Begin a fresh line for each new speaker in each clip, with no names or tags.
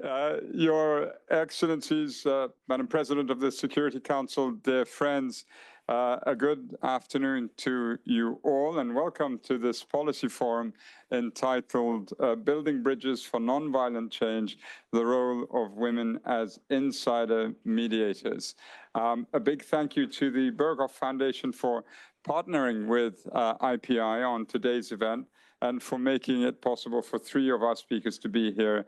Your Excellencies, Madam President of the Security Council, dear friends, a good afternoon to you all, and welcome to this policy forum entitled Building Bridges for Nonviolent Change, the Role of Women as Insider Mediators. A big thank you to the Berghof Foundation for partnering with IPI on today's event, and for making it possible for three of our speakers to be here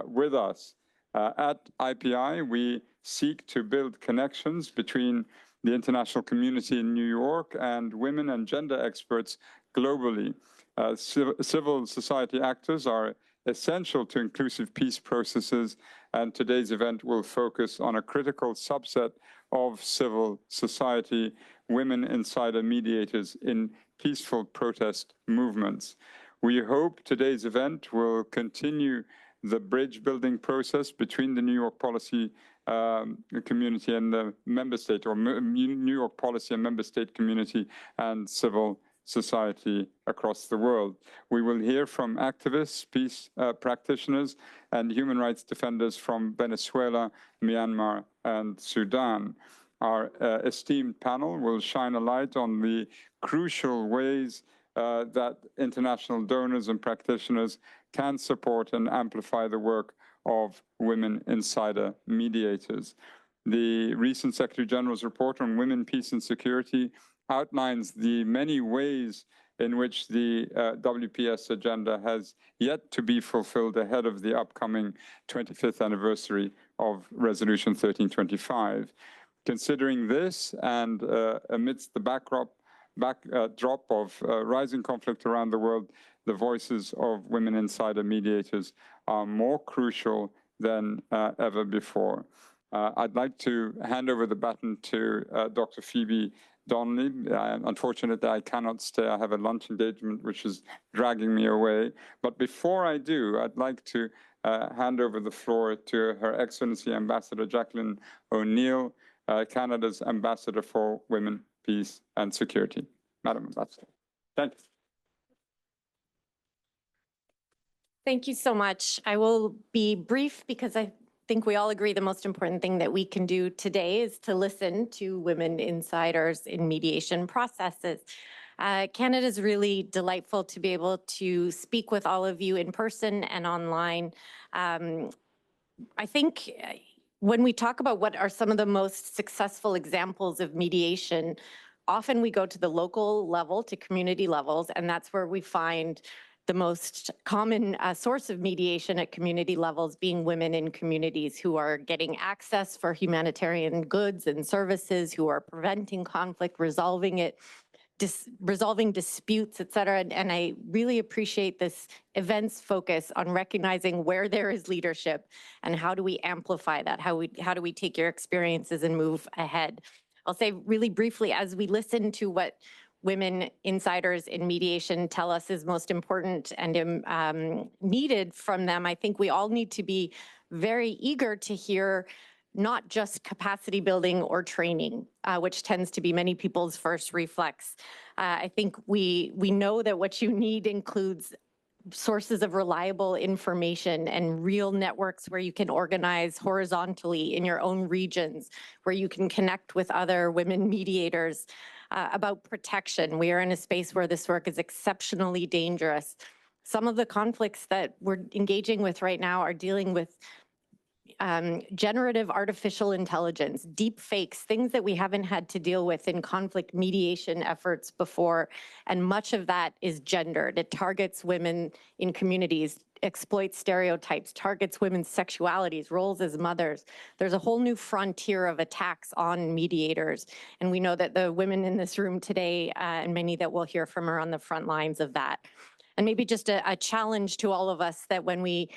with us. At IPI, we seek to build connections between the international community in New York and women and gender experts globally. Civil society actors are essential to inclusive peace processes, and today's event will focus on a critical subset of civil society, women insider mediators in peaceful protest movements. We hope today's event will continue the bridge building process between the New York policy community and the member state, or New York policy and member state community and civil society across the world. We will hear from activists, peace practitioners, and human rights defenders from Venezuela, Myanmar, and Sudan. Our esteemed panel will shine a light on the crucial ways that international donors and practitioners can support and amplify the work of women insider mediators. The recent Secretary General's report on women, peace, and security outlines the many ways in which the WPS agenda has yet to be fulfilled ahead of the upcoming 25th anniversary of Resolution 1325. Considering this, and amidst the backdrop of rising conflict around the world, the voices of women insider mediators are more crucial than ever before. I'd like to hand over the baton to Dr. Phoebe Donnelly. Unfortunately, I cannot stay. I have a lunch engagement which is dragging me away. But before I do, I'd like to hand over the floor to Her Excellency Ambassador Jacqueline O'Neill, Canada's Ambassador for Women, Peace and Security. Madam Ambassador, thank you.
Thank you so much. I will be brief because I think we all agree the most important thing that we can do today is to listen to women insiders in mediation processes. Canada is really delightful to be able to speak with all of you in person and online. I think when we talk about what are some of the most successful examples of mediation, often we go to the local level, to community levels, and that's where we find the most common source of mediation at community levels being women in communities who are getting access for humanitarian goods and services, who are preventing conflict, resolving it, resolving disputes, et cetera. And I really appreciate this event's focus on recognizing where there is leadership and how do we amplify that, how do we take your experiences and move ahead. I'll say really briefly, as we listen to what women insiders in mediation tell us is most important and needed from them, I think we all need to be very eager to hear not just capacity building or training, which tends to be many people's first reflex. I think we know that what you need includes sources of reliable information and real networks where you can organize horizontally in your own regions, where you can connect with other women mediators about protection. We are in a space where this work is exceptionally dangerous. Some of the conflicts that we're engaging with right now are dealing with generative artificial intelligence, deep fakes, things that we haven't had to deal with in conflict mediation efforts before. And much of that is gendered. It targets women in communities, exploits stereotypes, targets women's sexualities, roles as mothers. There's a whole new frontier of attacks on mediators. And we know that the women in this room today, and many that we'll hear from, are on the front lines of that. And maybe just a challenge to all of us that when we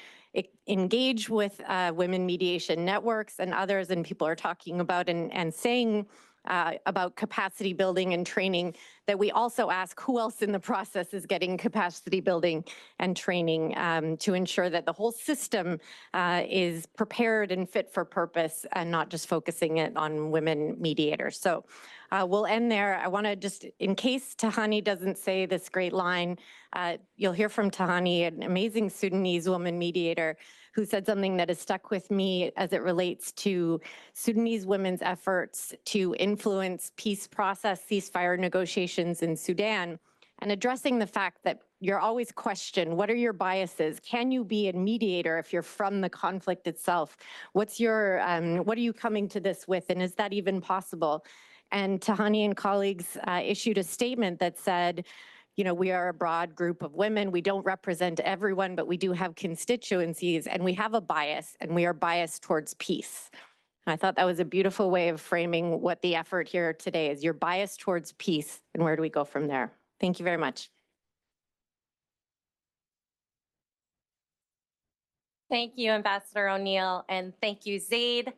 engage with women mediation networks and others, and people are talking about and saying about capacity building and training, that we also ask who else in the process is getting capacity building and training to ensure that the whole system is prepared and fit for purpose and not just focusing it on women mediators. So we'll end there. I want to just, in case Tahani doesn't say this great line, you'll hear from Tahani, an amazing Sudanese woman mediator, who said something that has stuck with me as it relates to Sudanese women's efforts to influence peace process, ceasefire negotiations in Sudan, and addressing the fact that you're always questioned, what are your biases? Can you be a mediator if you're from the conflict itself? What's your, what are you coming to this with, and is that even possible? And Tahani and colleagues issued a statement that said, you know, we are a broad group of women. We don't represent everyone, but we do have constituencies, and we have a bias, and we are biased towards peace. And I thought that was a beautiful way of framing what the effort here today is. You're biased towards peace, and where do we go from there? Thank you very much.
Thank you, Ambassador O'Neill, and thank you, Zaid.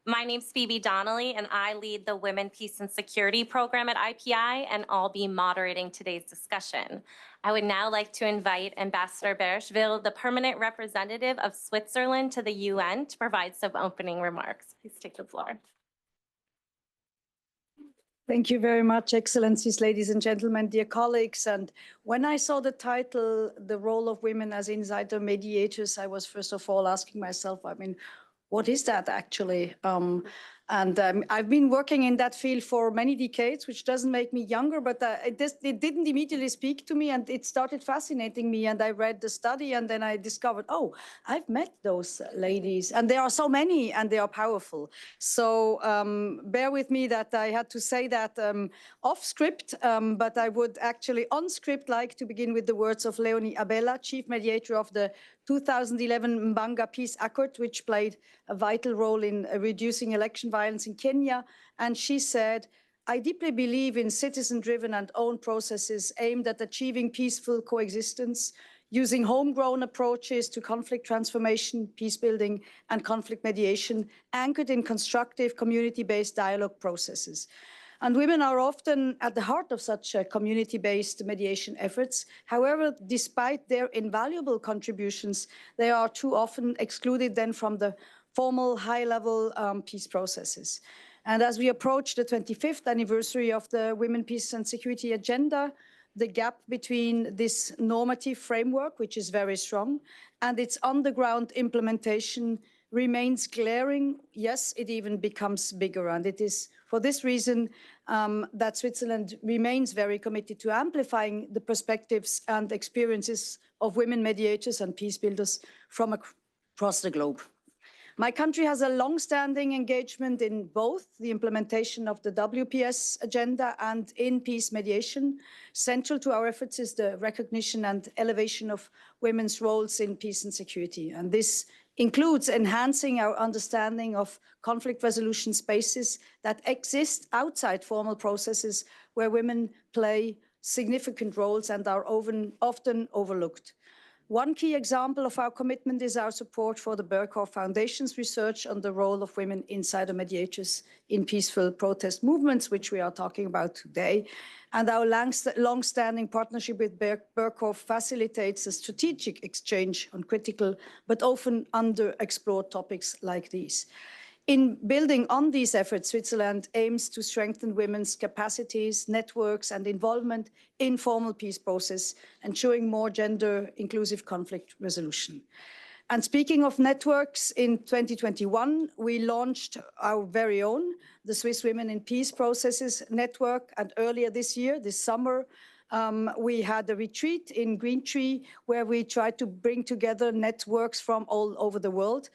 My name's Phoebe Donnelly, and I lead the Women, Peace, and Security program at IPI, and I'll be moderating today's discussion. I would now like to invite Ambassador Berghof, the permanent representative of Switzerland to the UN, to provide some opening remarks. Please take the floor.
Thank you very much, Excellencies, ladies and gentlemen, dear colleagues. And when I saw the title, The Role of Women as Insider Mediators, I was first of all asking myself, I mean, what is that actually? I've been working in that field for many decades, which doesn't make me younger, but it didn't immediately speak to me, and it started fascinating me. And I read the study, and then I discovered, oh, I've met those ladies, and there are so many, and they are powerful. So bear with me that I had to say that off script, but I would actually on script like to begin with the words of Leonie Abella, Chief Mediator of the 2011 Mbanga Peace Accord, which played a vital role in reducing election violence in Kenya. And she said, I deeply believe in citizen-driven and own processes aimed at achieving peaceful coexistence, using homegrown approaches to conflict transformation, peace building, and conflict mediation, anchored in constructive community-based dialogue processes. And women are often at the heart of such community-based mediation efforts. However, despite their invaluable contributions, they are too often excluded then from the formal high-level peace processes. And as we approach the 25th anniversary of the Women, Peace and Security Agenda, the gap between this normative framework, which is very strong, and its on-the-ground implementation remains glaring. Yes, it even becomes bigger. And it is for this reason that Switzerland remains very committed to amplifying the perspectives and experiences of women mediators and peace builders from across the globe. My country has a long-standing engagement in both the implementation of the WPS agenda and in peace mediation. Central to our efforts is the recognition and elevation of women's roles in peace and security. And this includes enhancing our understanding of conflict resolution spaces that exist outside formal processes where women play significant roles and are often overlooked. One key example of our commitment is our support for the Berghof Foundation's research on the role of women insider mediators in peaceful protest movements, which we are talking about today. And our long-standing partnership with Berghof facilitates a strategic exchange on critical but often underexplored topics like these. In building on these efforts, Switzerland aims to strengthen women's capacities, networks, and involvement in formal peace process, ensuring more gender-inclusive conflict resolution. And speaking of networks, in 2021, we launched our very own, the Swiss Women in Peace Processes Network. And earlier this year, this summer, we had a retreat in Green Tree where we tried to bring together networks from all over the world,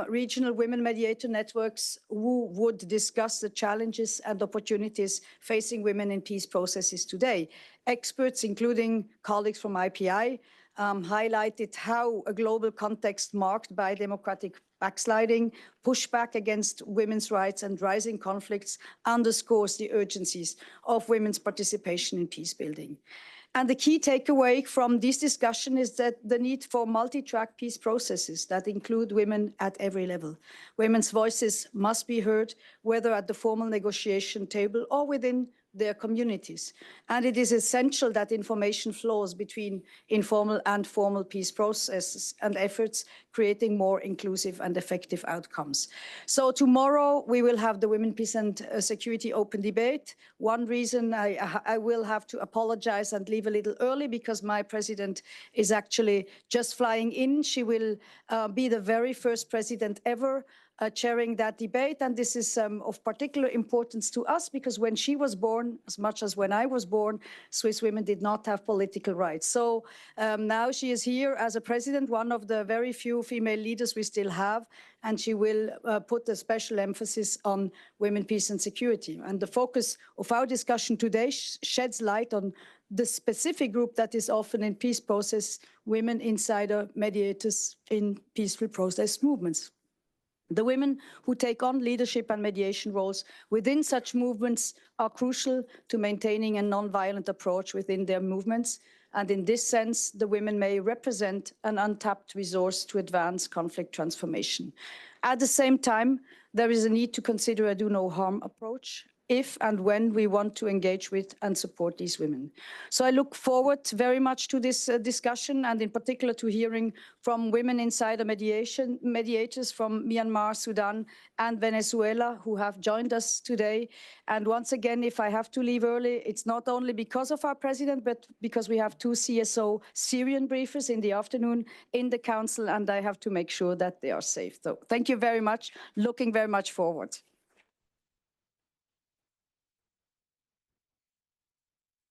regional women mediator networks who would discuss the challenges and opportunities facing women in peace processes today. Experts, including colleagues from IPI, highlighted how a global context marked by democratic backsliding, pushback against women's rights, and rising conflicts underscores the urgencies of women's participation in peace building. And the key takeaway from this discussion is that the need for multi-track peace processes that include women at every level. Women's voices must be heard, whether at the formal negotiation table or within their communities. And it is essential that information flows between informal and formal peace processes and efforts, creating more inclusive and effective outcomes. So tomorrow we will have the Women, Peace and Security open debate. One reason I will have to apologize and leave a little early because my president is actually just flying in. She will be the very first president ever chairing that debate. And this is of particular importance to us because when she was born, as much as when I was born, Swiss women did not have political rights. So now she is here as a president, one of the very few female leaders we still have, and she will put a special emphasis on women, peace and security. And the focus of our discussion today sheds light on the specific group that is often in peace process, women insider mediators in peaceful process movements. The women who take on leadership and mediation roles within such movements are crucial to maintaining a non-violent approach within their movements. And in this sense, the women may represent an untapped resource to advance conflict transformation. At the same time, there is a need to consider a do-no-harm approach if and when we want to engage with and support these women. So I look forward very much to this discussion, and in particular to hearing from women insider mediators from Myanmar, Sudan, and Venezuela who have joined us today. And once again, if I have to leave early, it's not only because of our president, but because we have 2 CSO Syrian briefers in the afternoon in the council, and I have to make sure that they are safe. So thank you very much. Looking very much forward.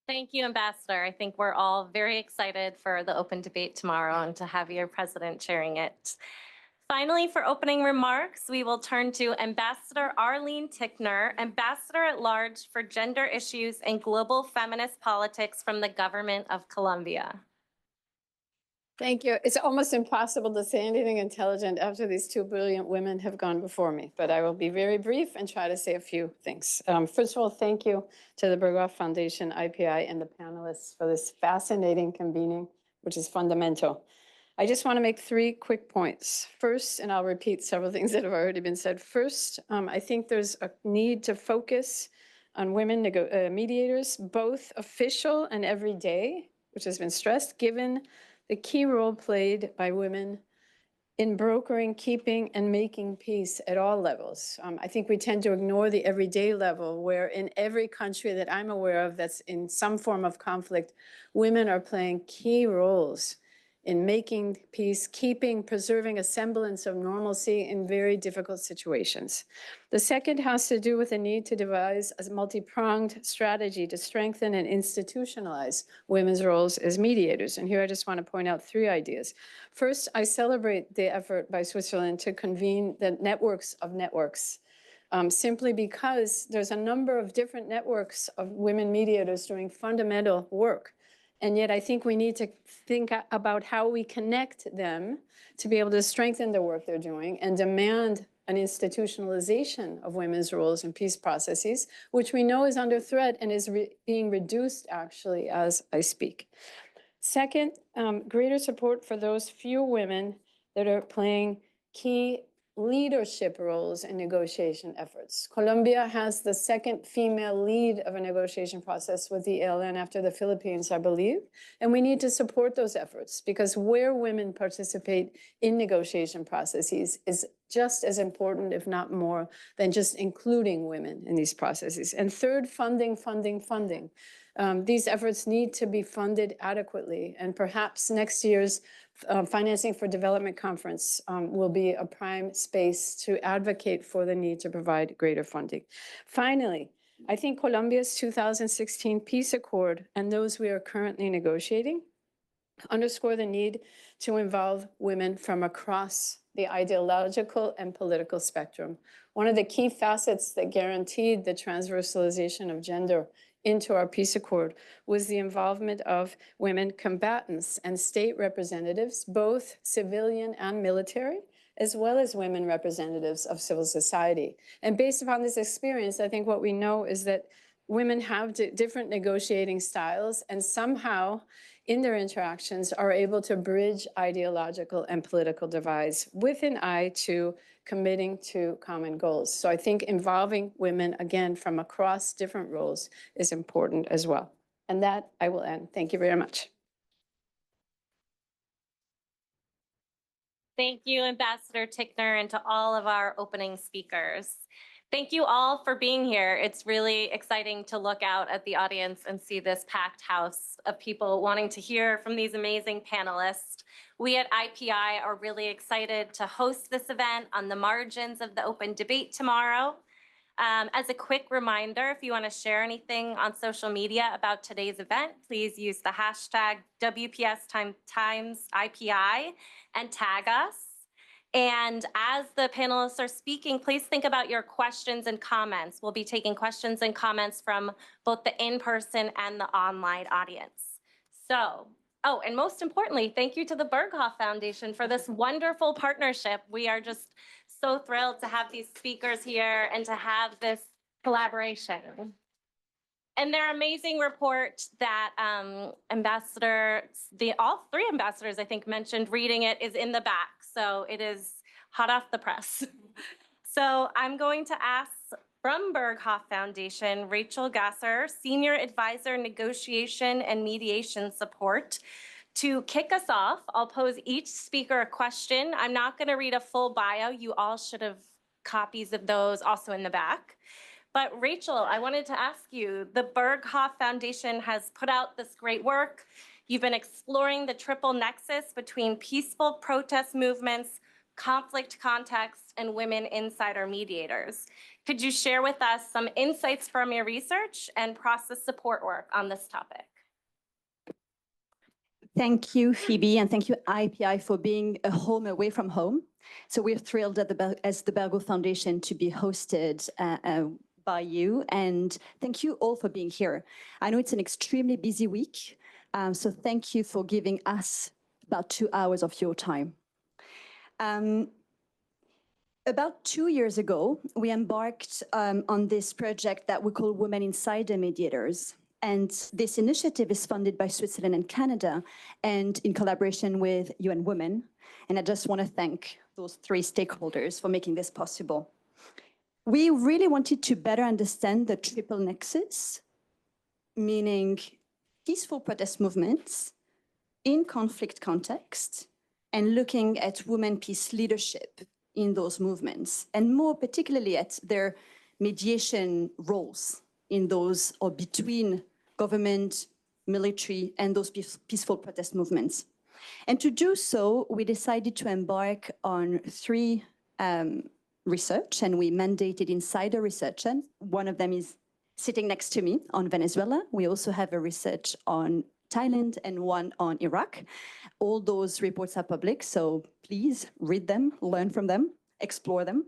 Thank you, Ambassador. I think we're all very excited for the open debate tomorrow and to have your president chairing it. Finally, for opening remarks, we will turn to Ambassador Arlene Tickner, Ambassador at Large for Gender Issues and Global Feminist Politics from the Government of Colombia.
Thank you. It's almost impossible to say anything intelligent after these 2 brilliant women have gone before me, but I will be very brief and try to say a few things. First of all, thank you to the Berghof Foundation, IPI, and the panelists for this fascinating convening, which is fundamental. I just want to make 3 quick points. First, and I'll repeat several things that have already been said. First, I think there's a need to focus on women mediators, both official and everyday, which has been stressed, given the key role played by women in brokering, keeping, and making peace at all levels. I think we tend to ignore the everyday level, where in every country that I'm aware of that's in some form of conflict, women are playing key roles in making peace, keeping, preserving a semblance of normalcy in very difficult situations. The second has to do with the need to devise a multi-pronged strategy to strengthen and institutionalize women's roles as mediators. And here I just want to point out 3 ideas. First, I celebrate the effort by Switzerland to convene the networks of networks, simply because there's a number of different networks of women mediators doing fundamental work. And yet I think we need to think about how we connect them to be able to strengthen the work they're doing and demand an institutionalization of women's roles in peace processes, which we know is under threat and is being reduced actually as I speak. Second, greater support for those few women that are playing key leadership roles in negotiation efforts. Colombia has the 2nd female lead of a negotiation process with the ELN after the Philippines, I believe. And we need to support those efforts because where women participate in negotiation processes is just as important, if not more, than just including women in these processes. And third, funding. These efforts need to be funded adequately, and perhaps next year's Financing for Development Conference will be a prime space to advocate for the need to provide greater funding. Finally, I think Colombia's 2016 peace accord and those we are currently negotiating underscore the need to involve women from across the ideological and political spectrum. One of the key facets that guaranteed the transversalization of gender into our peace accord was the involvement of women combatants and state representatives, both civilian and military, as well as women representatives of civil society. And based upon this experience, I think what we know is that women have different negotiating styles, and somehow in their interactions are able to bridge ideological and political divides with an eye to committing to common goals. So I think involving women, again, from across different roles is important as well. And that I will end. Thank you very much.
Thank you, Ambassador Tickner, and to all of our opening speakers. Thank you all for being here. It's really exciting to look out at the audience and see this packed house of people wanting to hear from these amazing panelists. We at IPI are really excited to host this event on the margins of the open debate tomorrow. As a quick reminder, if you want to share anything on social media about today's event, please use the hashtag WPS_IPI and tag us. And as the panelists are speaking, please think about your questions and comments. We'll be taking questions and comments from both the in-person and the online audience. So, oh, and most importantly, thank you to the Berghof Foundation for this wonderful partnership. We are just so thrilled to have these speakers here and to have this collaboration. And their amazing report that all three ambassadors, I think, mentioned reading it is in the back. So it is hot off the press. So I'm going to ask from Berghof Foundation, Rachel Gasser, Senior Advisor, Negotiation and Mediation Support, to kick us off. I'll pose each speaker a question. I'm not going to read a full bio. You all should have copies of those also in the back. But Rachel, I wanted to ask you, the Berghof Foundation has put out this great work. You've been exploring the triple nexus between peaceful protest movements, conflict context, and women insider mediators. Could you share with us some insights from your research and process support work on this topic?
Thank you, Phoebe, and thank you, IPI, for being a home away from home. So we're thrilled as the Berghof Foundation to be hosted by you, and thank you all for being here. I know it's an extremely busy week, so thank you for giving us about 2 hours of your time. About 2 years ago, we embarked on this project that we call Women Insider Mediators. And this initiative is funded by Switzerland and Canada and in collaboration with UN Women. And I just want to thank those three stakeholders for making this possible. We really wanted to better understand the triple nexus, meaning peaceful protest movements in conflict context and looking at women peace leadership in those movements, and more particularly at their mediation roles in those or between government, military, and those peaceful protest movements. And to do so, we decided to embark on three research, and we mandated insider research. And one of them is sitting next to me on Venezuela. We also have a research on Thailand and one on Iraq. All those reports are public, so please read them, learn from them, explore them.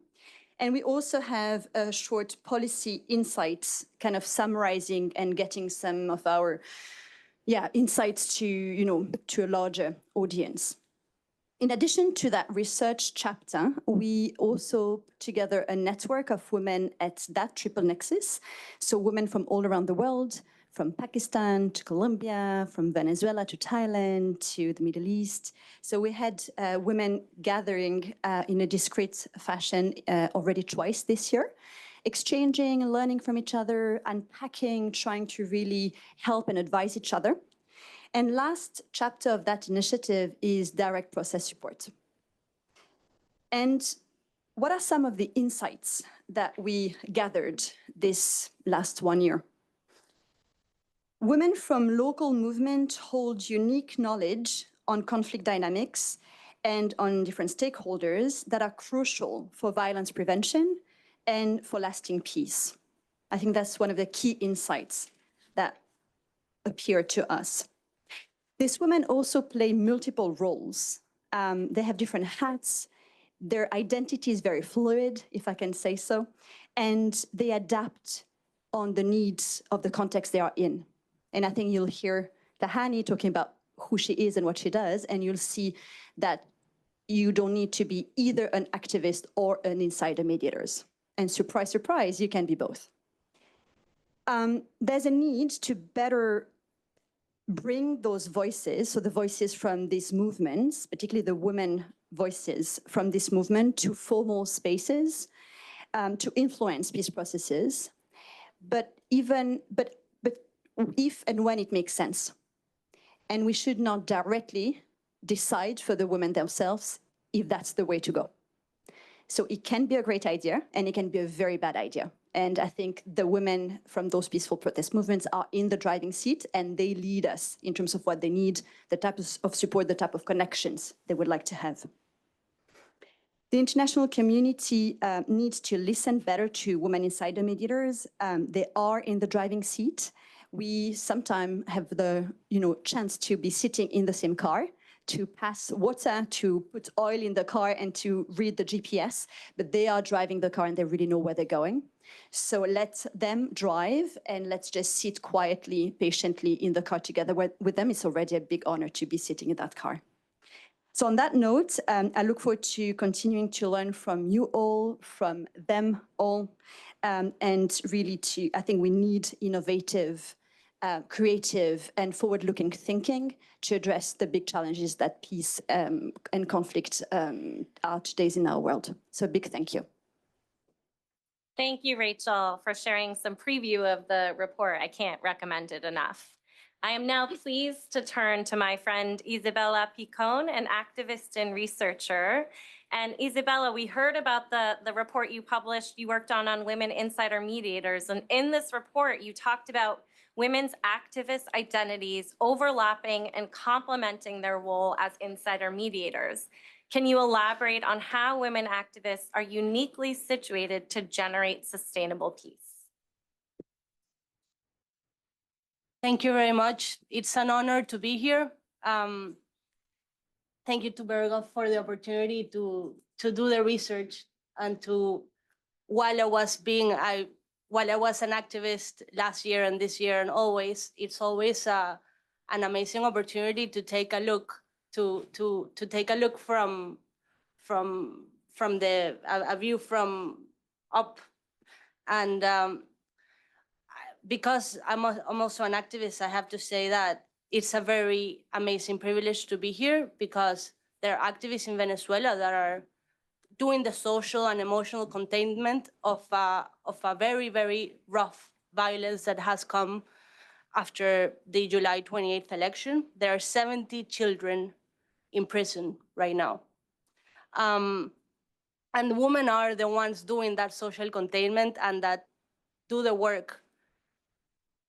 And we also have a short policy insights, kind of summarizing and getting some of our insights to, to a larger audience. In addition to that research chapter, we also put together a network of women at that triple nexus. So women from all around the world, from Pakistan to Colombia, from Venezuela to Thailand to the Middle East. So we had women gathering in a discrete fashion already twice this year, exchanging, learning from each other, unpacking, trying to really help and advise each other. And last chapter of that initiative is direct process support. And what are some of the insights that we gathered this last 1 year? Women from local movement hold unique knowledge on conflict dynamics and on different stakeholders that are crucial for violence prevention and for lasting peace. I think that's one of the key insights that appear to us. These women also play multiple roles. They have different hats. Their identity is very fluid, if I can say so, and they adapt on the needs of the context they are in. And I think you'll hear Tahani talking about who she is and what she does, and you'll see that you don't need to be either an activist or an insider mediators. And surprise, surprise, you can be both. There's a need to better bring those voices, so the voices from these movements, particularly the women voices from this movement, to formal spaces, to influence peace processes, but if and when it makes sense. And we should not directly decide for the women themselves if that's the way to go. So it can be a great idea, and it can be a very bad idea. And I think the women from those peaceful protest movements are in the driving seat, and they lead us in terms of what they need, the type of support, the type of connections they would like to have. The international community needs to listen better to women insider mediators. They are in the driving seat. We sometimes have the chance to be sitting in the same car, to pass water, to put oil in the car, and to read the GPS, but they are driving the car and they really know where they're going. So let them drive, and let's just sit quietly, patiently in the car together with them. It's already a big honor to be sitting in that car. So on that note, I look forward to continuing to learn from you all, from them all, and really I think we need innovative, creative, and forward-looking thinking to address the big challenges that peace and conflict are today in our world. So a big thank you.
Thank you, Rachel, for sharing some preview of the report. I can't recommend it enough. I am now pleased to turn to my friend Isabella Picon, an activist and researcher. And Isabella, we heard about the report you published, you worked on Women Insider Mediators. And in this report, you talked about women's activist identities overlapping and complementing their role as insider mediators. Can you elaborate on how women activists are uniquely situated to generate sustainable peace?
Thank you very much. It's an honor to be here. Thank you to Berghof for the opportunity to do the research, and while I was an activist last year and this year and always, it's always an amazing opportunity to take a look from a view from up. And because I'm also an activist, I have to say that it's a very amazing privilege to be here, because there are activists in Venezuela that are doing the social and emotional containment of a very, very rough violence that has come after the July 28th election. There are 70 children in prison right now. And women are the ones doing that social containment and that do the work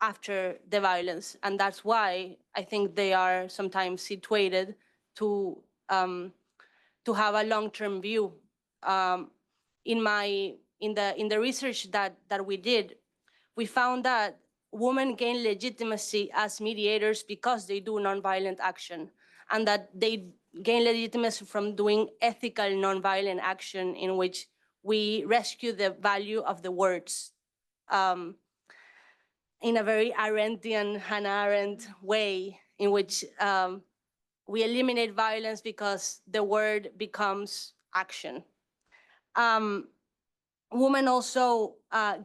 after the violence. And that's why I think they are sometimes situated to have a long-term view. In the research that we did, we found that women gain legitimacy as mediators because they do nonviolent action, and that they gain legitimacy from doing ethical nonviolent action in which we rescue the value of the words. In a very Arendtian, Hannah Arendt way, in which we eliminate violence because the word becomes action. Women also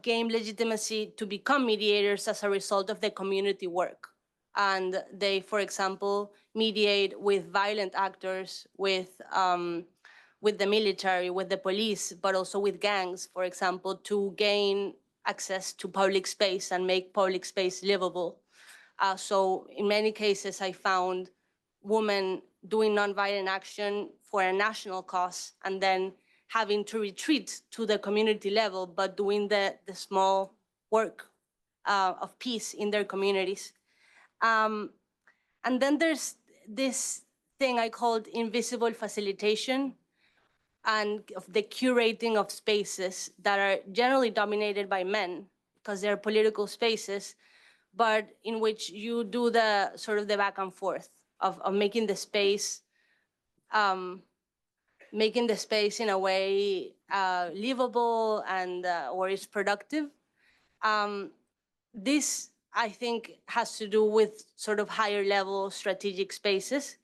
gain legitimacy to become mediators as a result of the community work. And they, for example, mediate with violent actors, with the military, with the police, but also with gangs, for example, to gain access to public space and make public space livable. So in many cases, I found women doing nonviolent action for a national cause and then having to retreat to the community level, but doing the small work of peace in their communities. And then there's this thing I called invisible facilitation, and of the curating of spaces that are generally dominated by men because they're political spaces, but in which you do the sort of the back and forth of making the space in a way livable and or is productive. This, I think, has to do with sort of higher level strategic spaces.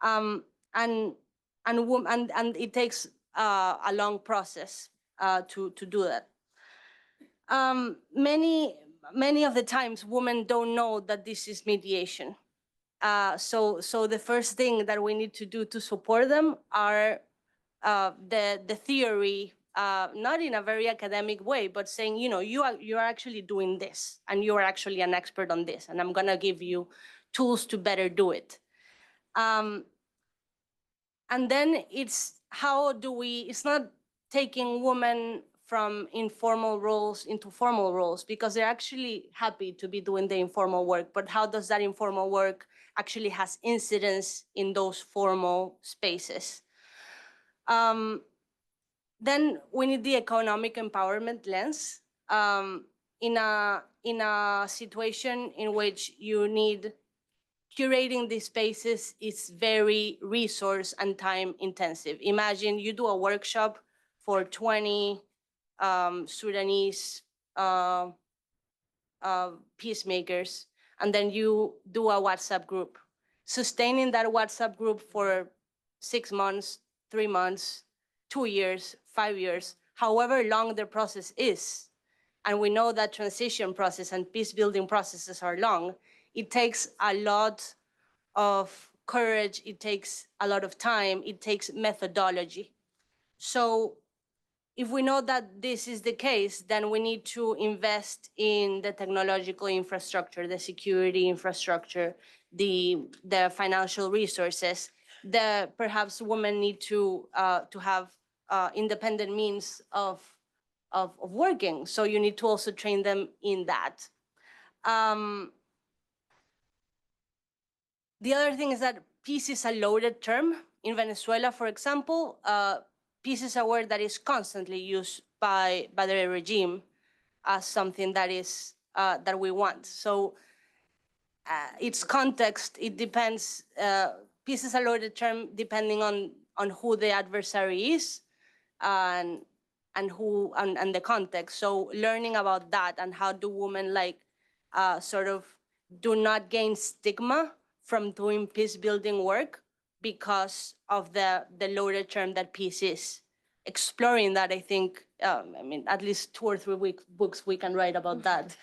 And it takes a long process to do that. Many of the times, women don't know that this is mediation. So the first thing that we need to do to support them are the theory, not in a very academic way, but saying, you are actually doing this, and you are actually an expert on this, and I'm gonna give you tools to better do it. And then it's it's not taking women from informal roles into formal roles, because they're actually happy to be doing the informal work, but how does that informal work actually has incidence in those formal spaces? Then we need the economic empowerment lens. In a situation in which you need curating these spaces is very resource and time intensive. Imagine you do a workshop for 20 Sudanese peacemakers, and then you do a WhatsApp group. Sustaining that WhatsApp group for 6 months, 3 months, 2 years, 5 years, however long the process is, and we know that transition process and peace building processes are long, it takes a lot of courage, it takes a lot of time, it takes methodology. So if we know that this is the case, then we need to invest in the technological infrastructure, the security infrastructure, the financial resources. Perhaps women need to have independent means of working. So you need to also train them in that. The other thing is that peace is a loaded term. In Venezuela, for example, peace is a word that is constantly used by the regime as something that is that we want. So its context, it depends. Peace is a loaded term depending on who the adversary is and the context. So learning about that and how do women sort of do not gain stigma from doing peace building work because of the loaded term that peace is. Exploring that, I think, at least 2 or 3 books we can write about that.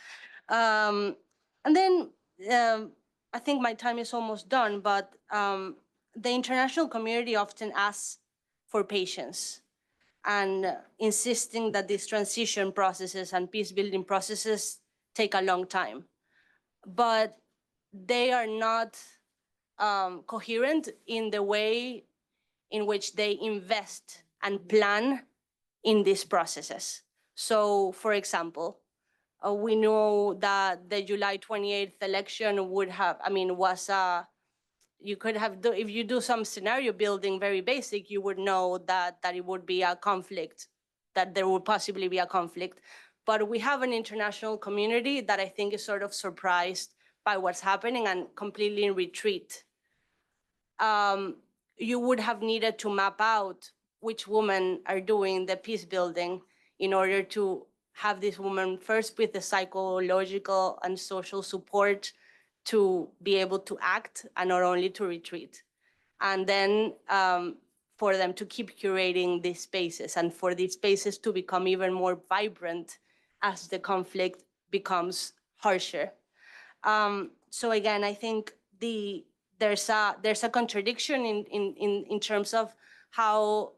And then I think my time is almost done, but the international community often asks for patience and insisting that these transition processes and peace building processes take a long time. But they are not coherent in the way in which they invest and plan in these processes. So, for example, we know that the July 28th election would have, you could have, if you do some scenario building very basic, you would know that it would be a conflict, that there would possibly be a conflict. But we have an international community that I think is sort of surprised by what's happening and completely in retreat. You would have needed to map out which women are doing the peace building in order to have this woman first with the psychological and social support to be able to act and not only to retreat. And then for them to keep curating these spaces and for these spaces to become even more vibrant as the conflict becomes harsher. So again, I think there's a contradiction in terms of how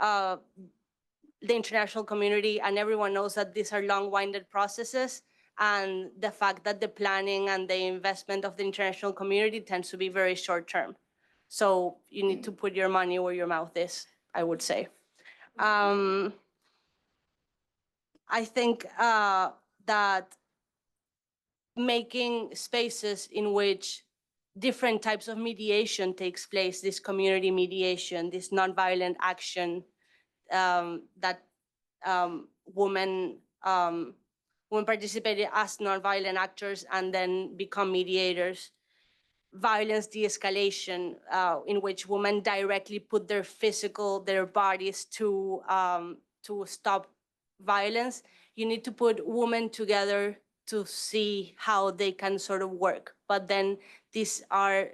the international community and everyone knows that these are long-winded processes, and the fact that the planning and the investment of the international community tends to be very short-term. So you need to put your money where your mouth is, I would say. I think that making spaces in which different types of mediation takes place, this community mediation, this nonviolent action that women participated as nonviolent actors and then become mediators. Violence de-escalation, in which women directly put their bodies to stop violence. You need to put women together to see how they can sort of work. But then curating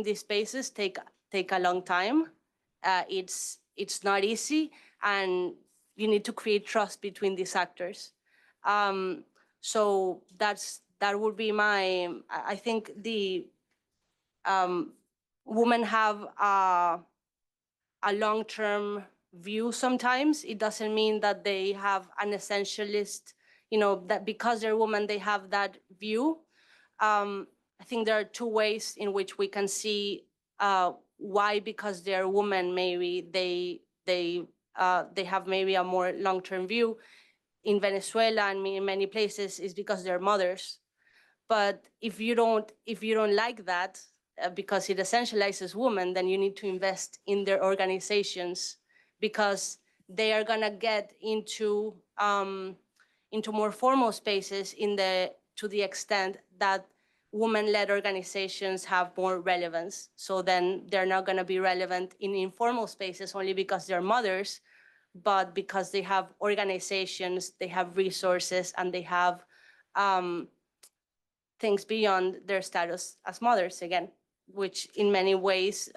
these spaces take a long time. It's not easy, and you need to create trust between these actors. So that would be I think women have a long-term view sometimes. It doesn't mean that they have an essentialist, that because they're women, they have that view. I think there are two ways in which we can see why, because they're women, maybe they have maybe a more long-term view. In Venezuela and in many places is because they're mothers. But if you don't like that, because it essentializes women, then you need to invest in their organizations, because they are gonna get into more formal spaces to the extent that women-led organizations have more relevance. So then they're not gonna be relevant in informal spaces only because they're mothers, but because they have organizations, they have resources, and they have things beyond their status as mothers, again, which in many ways,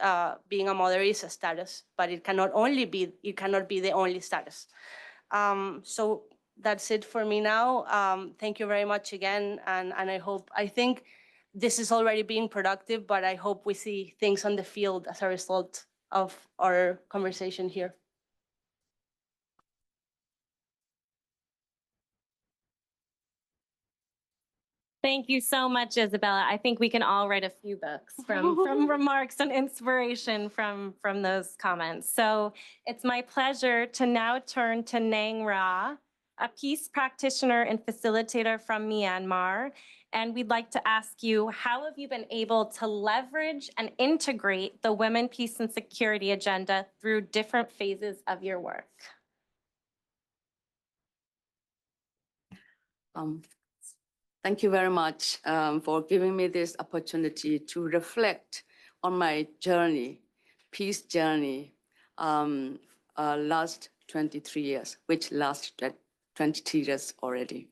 being a mother is a status, but it cannot be the only status. So that's it for me now. Thank you very much again, and I think this is already being productive, but I hope we see things on the field as a result of our conversation here.
Thank you so much, Isabella. I think we can all write a few books from remarks and inspiration from those comments. So it's my pleasure to now turn to Nang Ra, a peace practitioner and facilitator from Myanmar. And we'd like to ask you, how have you been able to leverage and integrate the Women, Peace, and Security agenda through different phases of your work?
Thank you very much for giving me this opportunity to reflect on my journey, peace journey, last 23 years, which lasted 22 years already.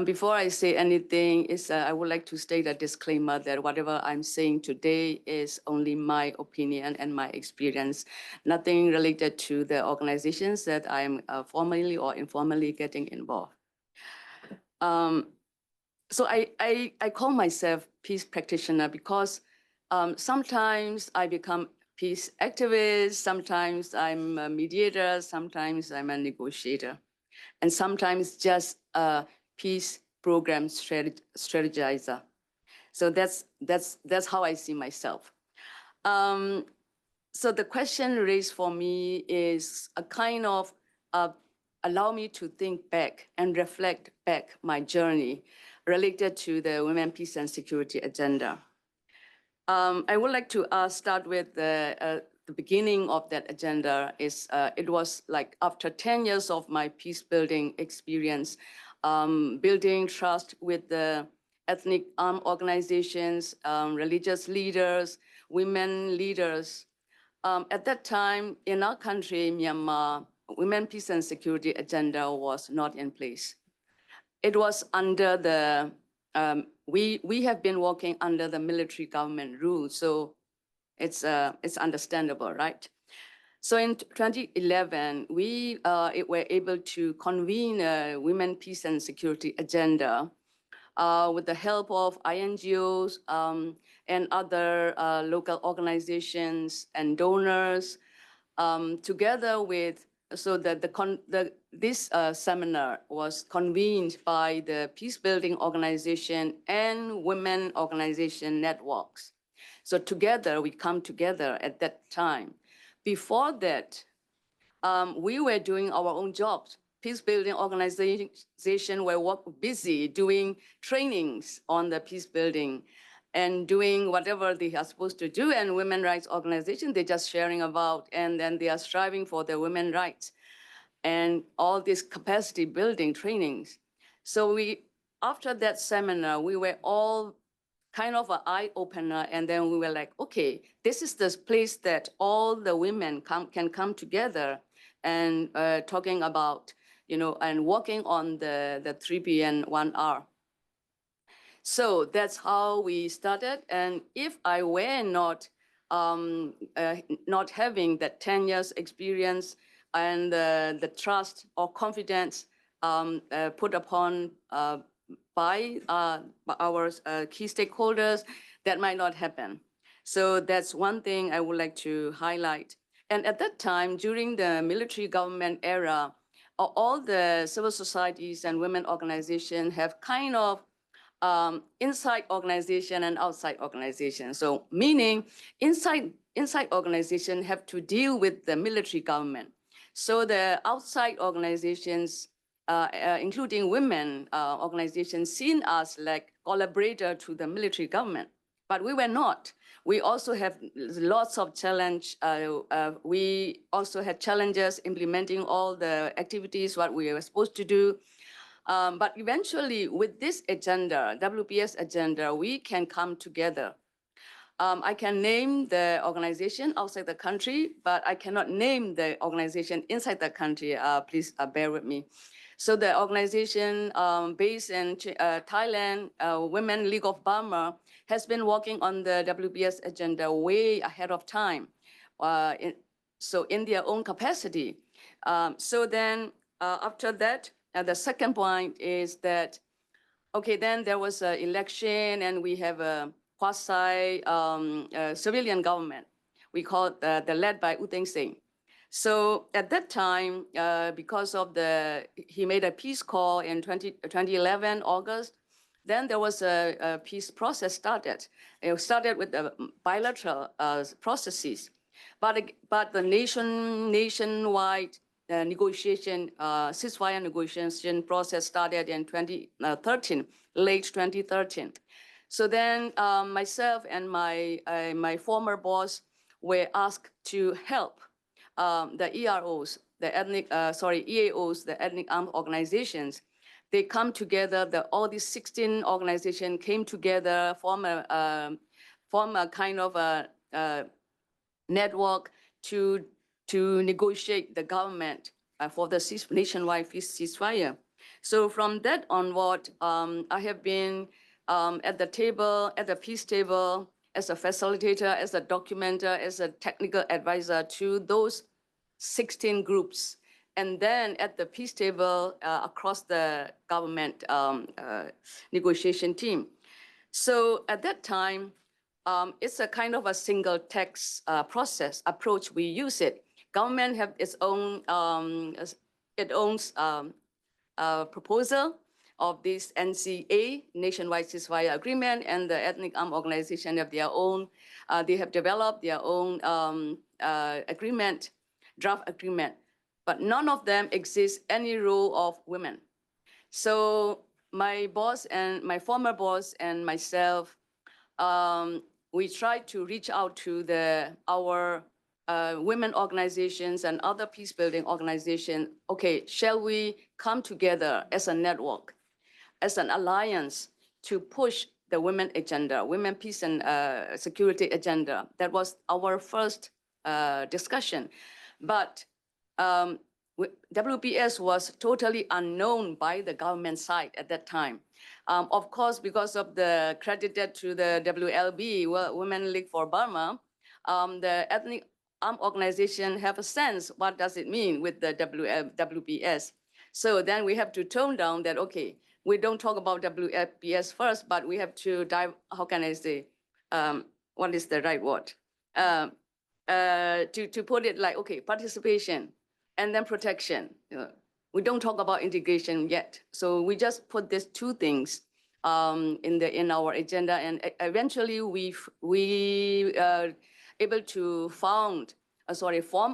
Before I say anything, I would like to state a disclaimer that whatever I'm saying today is only my opinion and my experience, nothing related to the organizations that I'm formally or informally getting involved. So I call myself peace practitioner because sometimes I become peace activist, sometimes I'm a mediator, sometimes I'm a negotiator, and sometimes just a peace program strategizer. So that's how I see myself. So the question raised for me is a kind of allow me to think back and reflect back my journey related to the Women, Peace, and Security agenda. I would like to start with the beginning of that agenda. It was like after 10 years of my peace building experience, building trust with the ethnic organizations, religious leaders, women leaders. At that time, in our country, Myanmar, Women, Peace, and Security agenda was not in place. It was under the, we have been working under the military government rule, so it's understandable, right? So in 2011, we were able to convene a Women, Peace, and Security agenda with the help of INGOs and other local organizations and donors, together with, so that this seminar was convened by the Peace Building Organization and Women Organization Networks. So together, we come together at that time. Before that, we were doing our own jobs. Peace Building Organization were busy doing trainings on the peace building and doing whatever they are supposed to do. And women rights organization, they're just sharing about, and then they are striving for their women rights and all these capacity building trainings. So after that seminar, we were all kind of an eye opener. And then we were like, okay, this is the place that all the women can come together and talking about, and working on the 3P and 1R. So that's how we started. And if I were not having that 10 years experience and the trust or confidence put upon by our key stakeholders, that might not happen. So that's one thing I would like to highlight. And at that time, during the military government era, all the civil societies and women organizations have kind of inside organization and outside organization. So meaning inside organization have to deal with the military government. So the outside organizations, including women organizations, seen us like collaborator to the military government, but we were not. We also have lots of challenge. We also had challenges implementing all the activities what we were supposed to do. But eventually, with this agenda, WPS agenda, we can come together. I can name the organization outside the country, but I cannot name the organization inside the country. Please bear with me. So the organization based in Thailand, Women League of Burma, has been working on the WPS agenda way ahead of time. So in their own capacity. So then after that, the second point is that, okay, then there was an election and we have a quasi civilian government. We call it the led by U Teng Singh. So at that time, because of he made a peace call in 2011, August, then there was a peace process started. It started with the bilateral processes, but the nationwide negotiation, ceasefire negotiation process started in 2013, late 2013. So then myself and my former boss were asked to help the EROs, the EAOs, the ethnic armed organizations. They come together, all these 16 organizations came together, form a kind of a network to negotiate the government for the nationwide ceasefire. So from that onward, I have been at the table, at the peace table, as a facilitator, as a documenter, as a technical advisor to those 16 groups. And then at the peace table across the government negotiation team. So at that time, it's a kind of a single text process approach. We use it. Government have its own proposal of this NCA, Nationwide Ceasefire Agreement, and the ethnic armed organization have their own. They have developed their own agreement, draft agreement, but none of them exists any role of women. So my boss and my former boss and myself, we tried to reach out to our women organizations and other peace building organizations. Okay, shall we come together as a network, as an alliance to push the women agenda, women peace and security agenda? That was our first discussion. But WPS was totally unknown by the government side at that time. Of course, because of the credited to the WLB, Women League for Burma, the ethnic armed organization have a sense, what does it mean with the WPS? So then we have to tone down that, okay, we don't talk about WPS first, but we have to dive, how can I say, what is the right word? To put it like, okay, participation and then protection. We don't talk about integration yet. So we just put these two things in our agenda, and eventually we able to form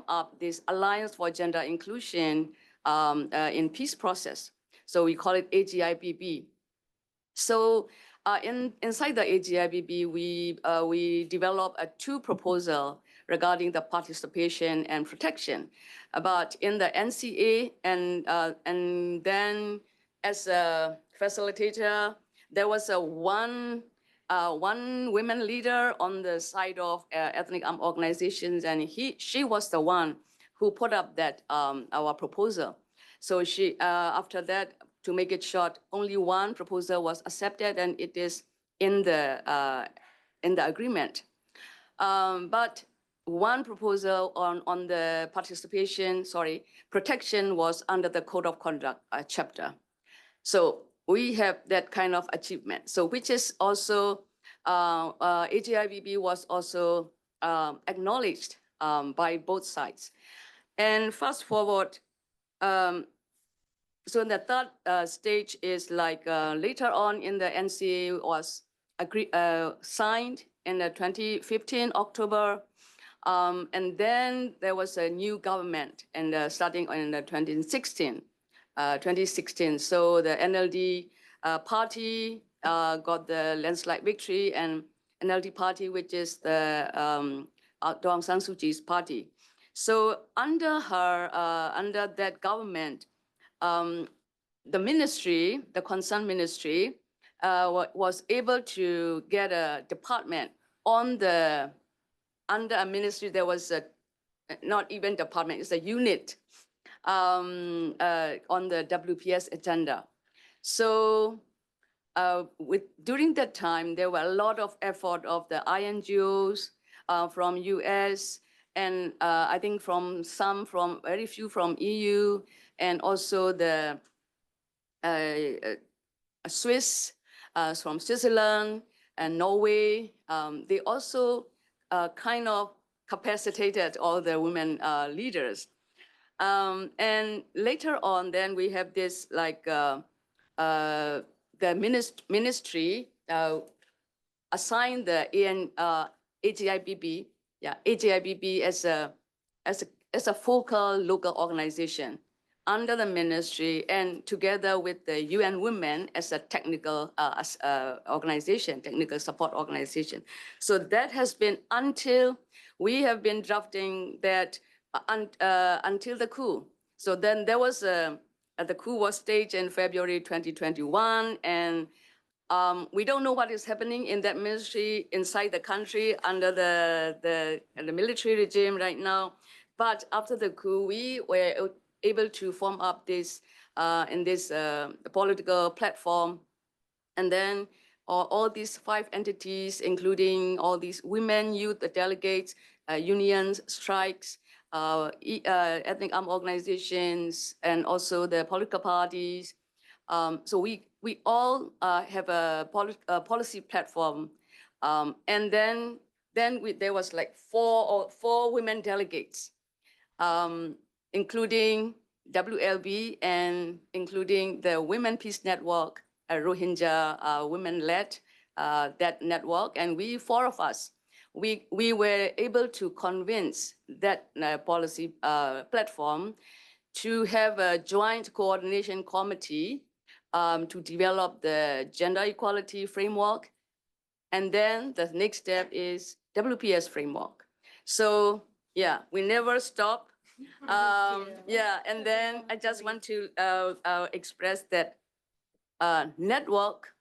up this Alliance for Gender Inclusion in peace process. So we call it AGIBB. So inside the AGIBB, we developed two proposals regarding the participation and protection. But in the NCA and then as a facilitator, there was one women leader on the side of ethnic armed organizations, and she was the one who put up that our proposal. So she after that, to make it short, only one proposal was accepted, and it is in the agreement. But one proposal on the protection was under the Code of Conduct chapter. So we have that kind of achievement. So which is also AGIBB was also acknowledged by both sides. And fast forward, so the third stage is like later on in the NCA was signed in the 2015 October. And then there was a new government and starting in the 2016. So the NLD party got the landslide victory, and NLD party, which is the Daw Aung San Suu Kyi's party. So under that government, the ministry, the concerned ministry, was able to get a department under a ministry. There was not even department, it's a unit on the WPS agenda. So during that time, there were a lot of effort of the INGOs from US, and I think very few from EU, and also the Swiss, from Switzerland and Norway. They also kind of capacitated all the women leaders. And later on, then we have this like the ministry assigned the AGIBB, AGIBB as a focal local organization under the ministry, and together with the UN Women as a technical organization, technical support organization. So that has been until we have been drafting that until the coup. So then there was the coup was staged in February 2021, and we don't know what is happening in that ministry inside the country under the military regime right now. But after the coup, we were able to form up this in this political platform, and then all these 5 entities, including all these women, youth delegates, unions, strikes, ethnic armed organizations, and also the political parties. So we all have a policy platform, and then there was like four women delegates, including WLB and including the Women Peace Network, Rohingya women-led that network, and 4 of us. We were able to convince that policy platform to have a joint coordination committee to develop the gender equality framework. And then the next step is WPS framework. So yeah, we never stop. Yeah, and then I just want to express that network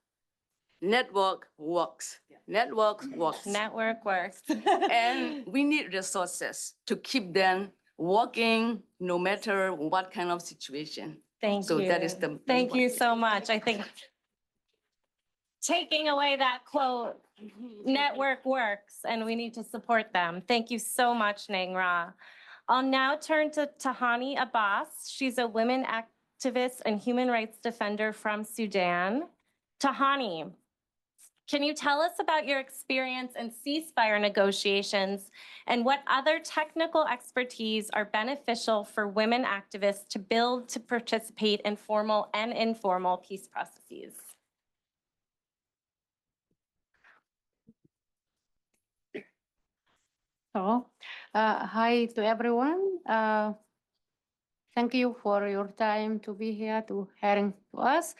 works. Network works.
Network works.
And we need resources to keep them working no matter what kind of situation.
Thank
So
you.
that is the.
Thank you so much. I think taking away that quote, network works, and we need to support them. Thank you so much, Nengra. I'll now turn to Tahani Abbas. She's a women activist and human rights defender from Sudan. Tahani, can you tell us about your experience in ceasefire negotiations and what other technical expertise are beneficial for women activists to build to participate in formal and informal peace processes?
So, hi to everyone. Thank you for your time to be here to hearing to us.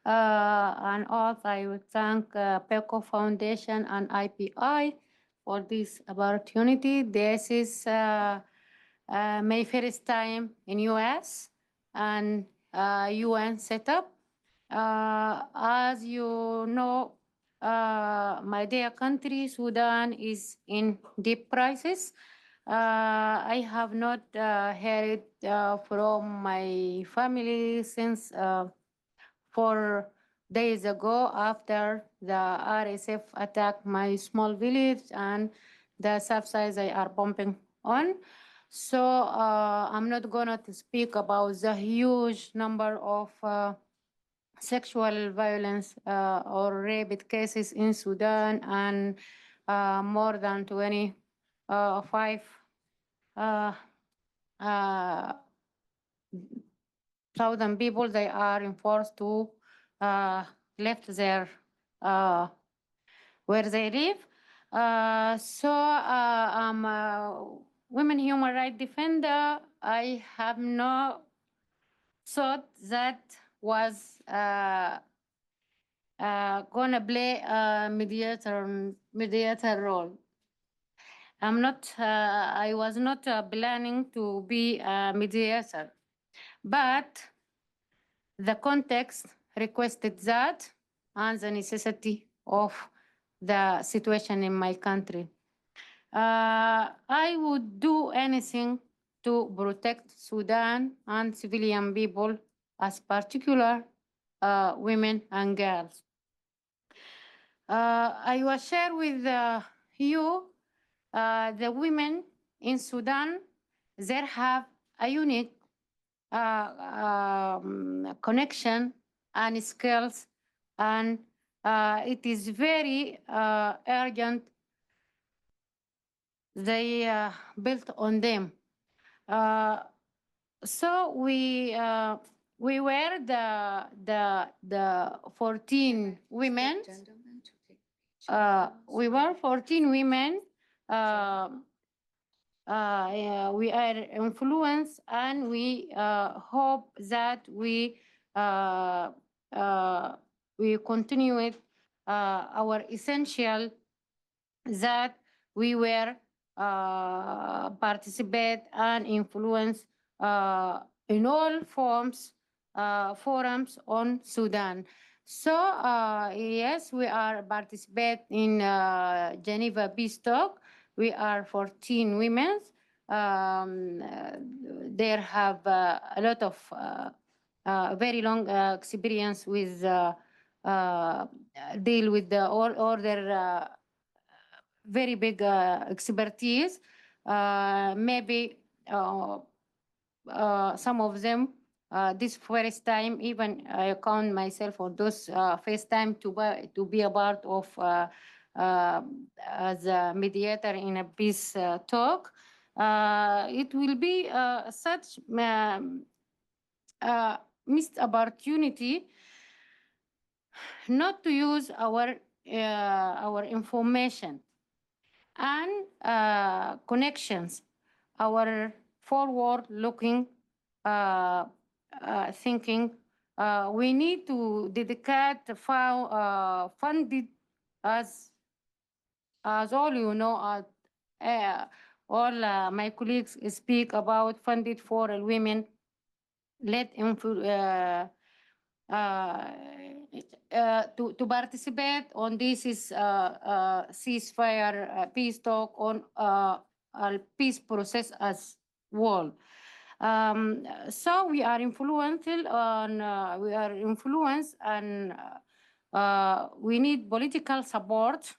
And also, I would thank Berghof Foundation and IPI for this opportunity. This is my first time in US and UN setup. As you know, my dear country, Sudan, is in deep crisis. I have not heard from my family since 4 days ago after the RSF attacked my small village and the subsidies they are pumping on. So I'm not going to speak about the huge number of sexual violence or rape cases in Sudan, and more than 25 thousand people, they are enforced to left their where they live. I'm a women human rights defender. I have no thought that was gonna play a mediator role. I was not planning to be a mediator, but the context requested that and the necessity of the situation in my country. I would do anything to protect Sudan and civilian people, as particular women and girls. I will share with you the women in Sudan. They have a unique connection and skills, and it is very urgent. They built on them. So we were the 14 women. We were 14 women. We are influenced, and we hope that we continue with our essential, that we were participate and influence in all forums on Sudan. So yes, we are participate in Geneva Peace Talk. We are 14 women. They have a lot of very long experience with deal with the all their very big expertise. Maybe some of them this first time, even I count myself on those first time to be a part of as a mediator in a peace talk. It will be such missed opportunity not to use our information and connections, our forward-looking thinking. We need to dedicate funded, as all you know, all my colleagues speak about funded for women. To participate on this is ceasefire peace talk on peace process as well. So we are influential on and we need political support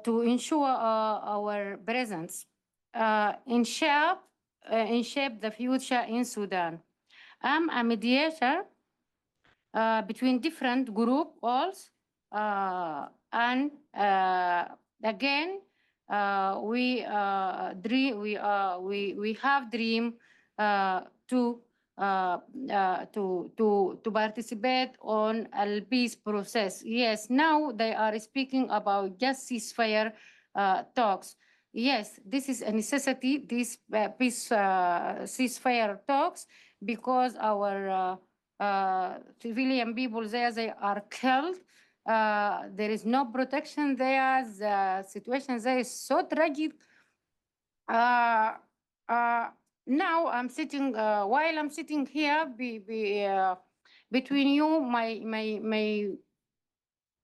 to ensure our presence in shape the future in Sudan. I'm a mediator between different groups also, and again we have dream to participate on a peace process. Yes, now they are speaking about just ceasefire talks. Yes, this is a necessity, this peace ceasefire talks, because our civilian people there, they are killed. There is no protection there. The situation there is so tragic. Now I'm sitting, while I'm sitting here between you,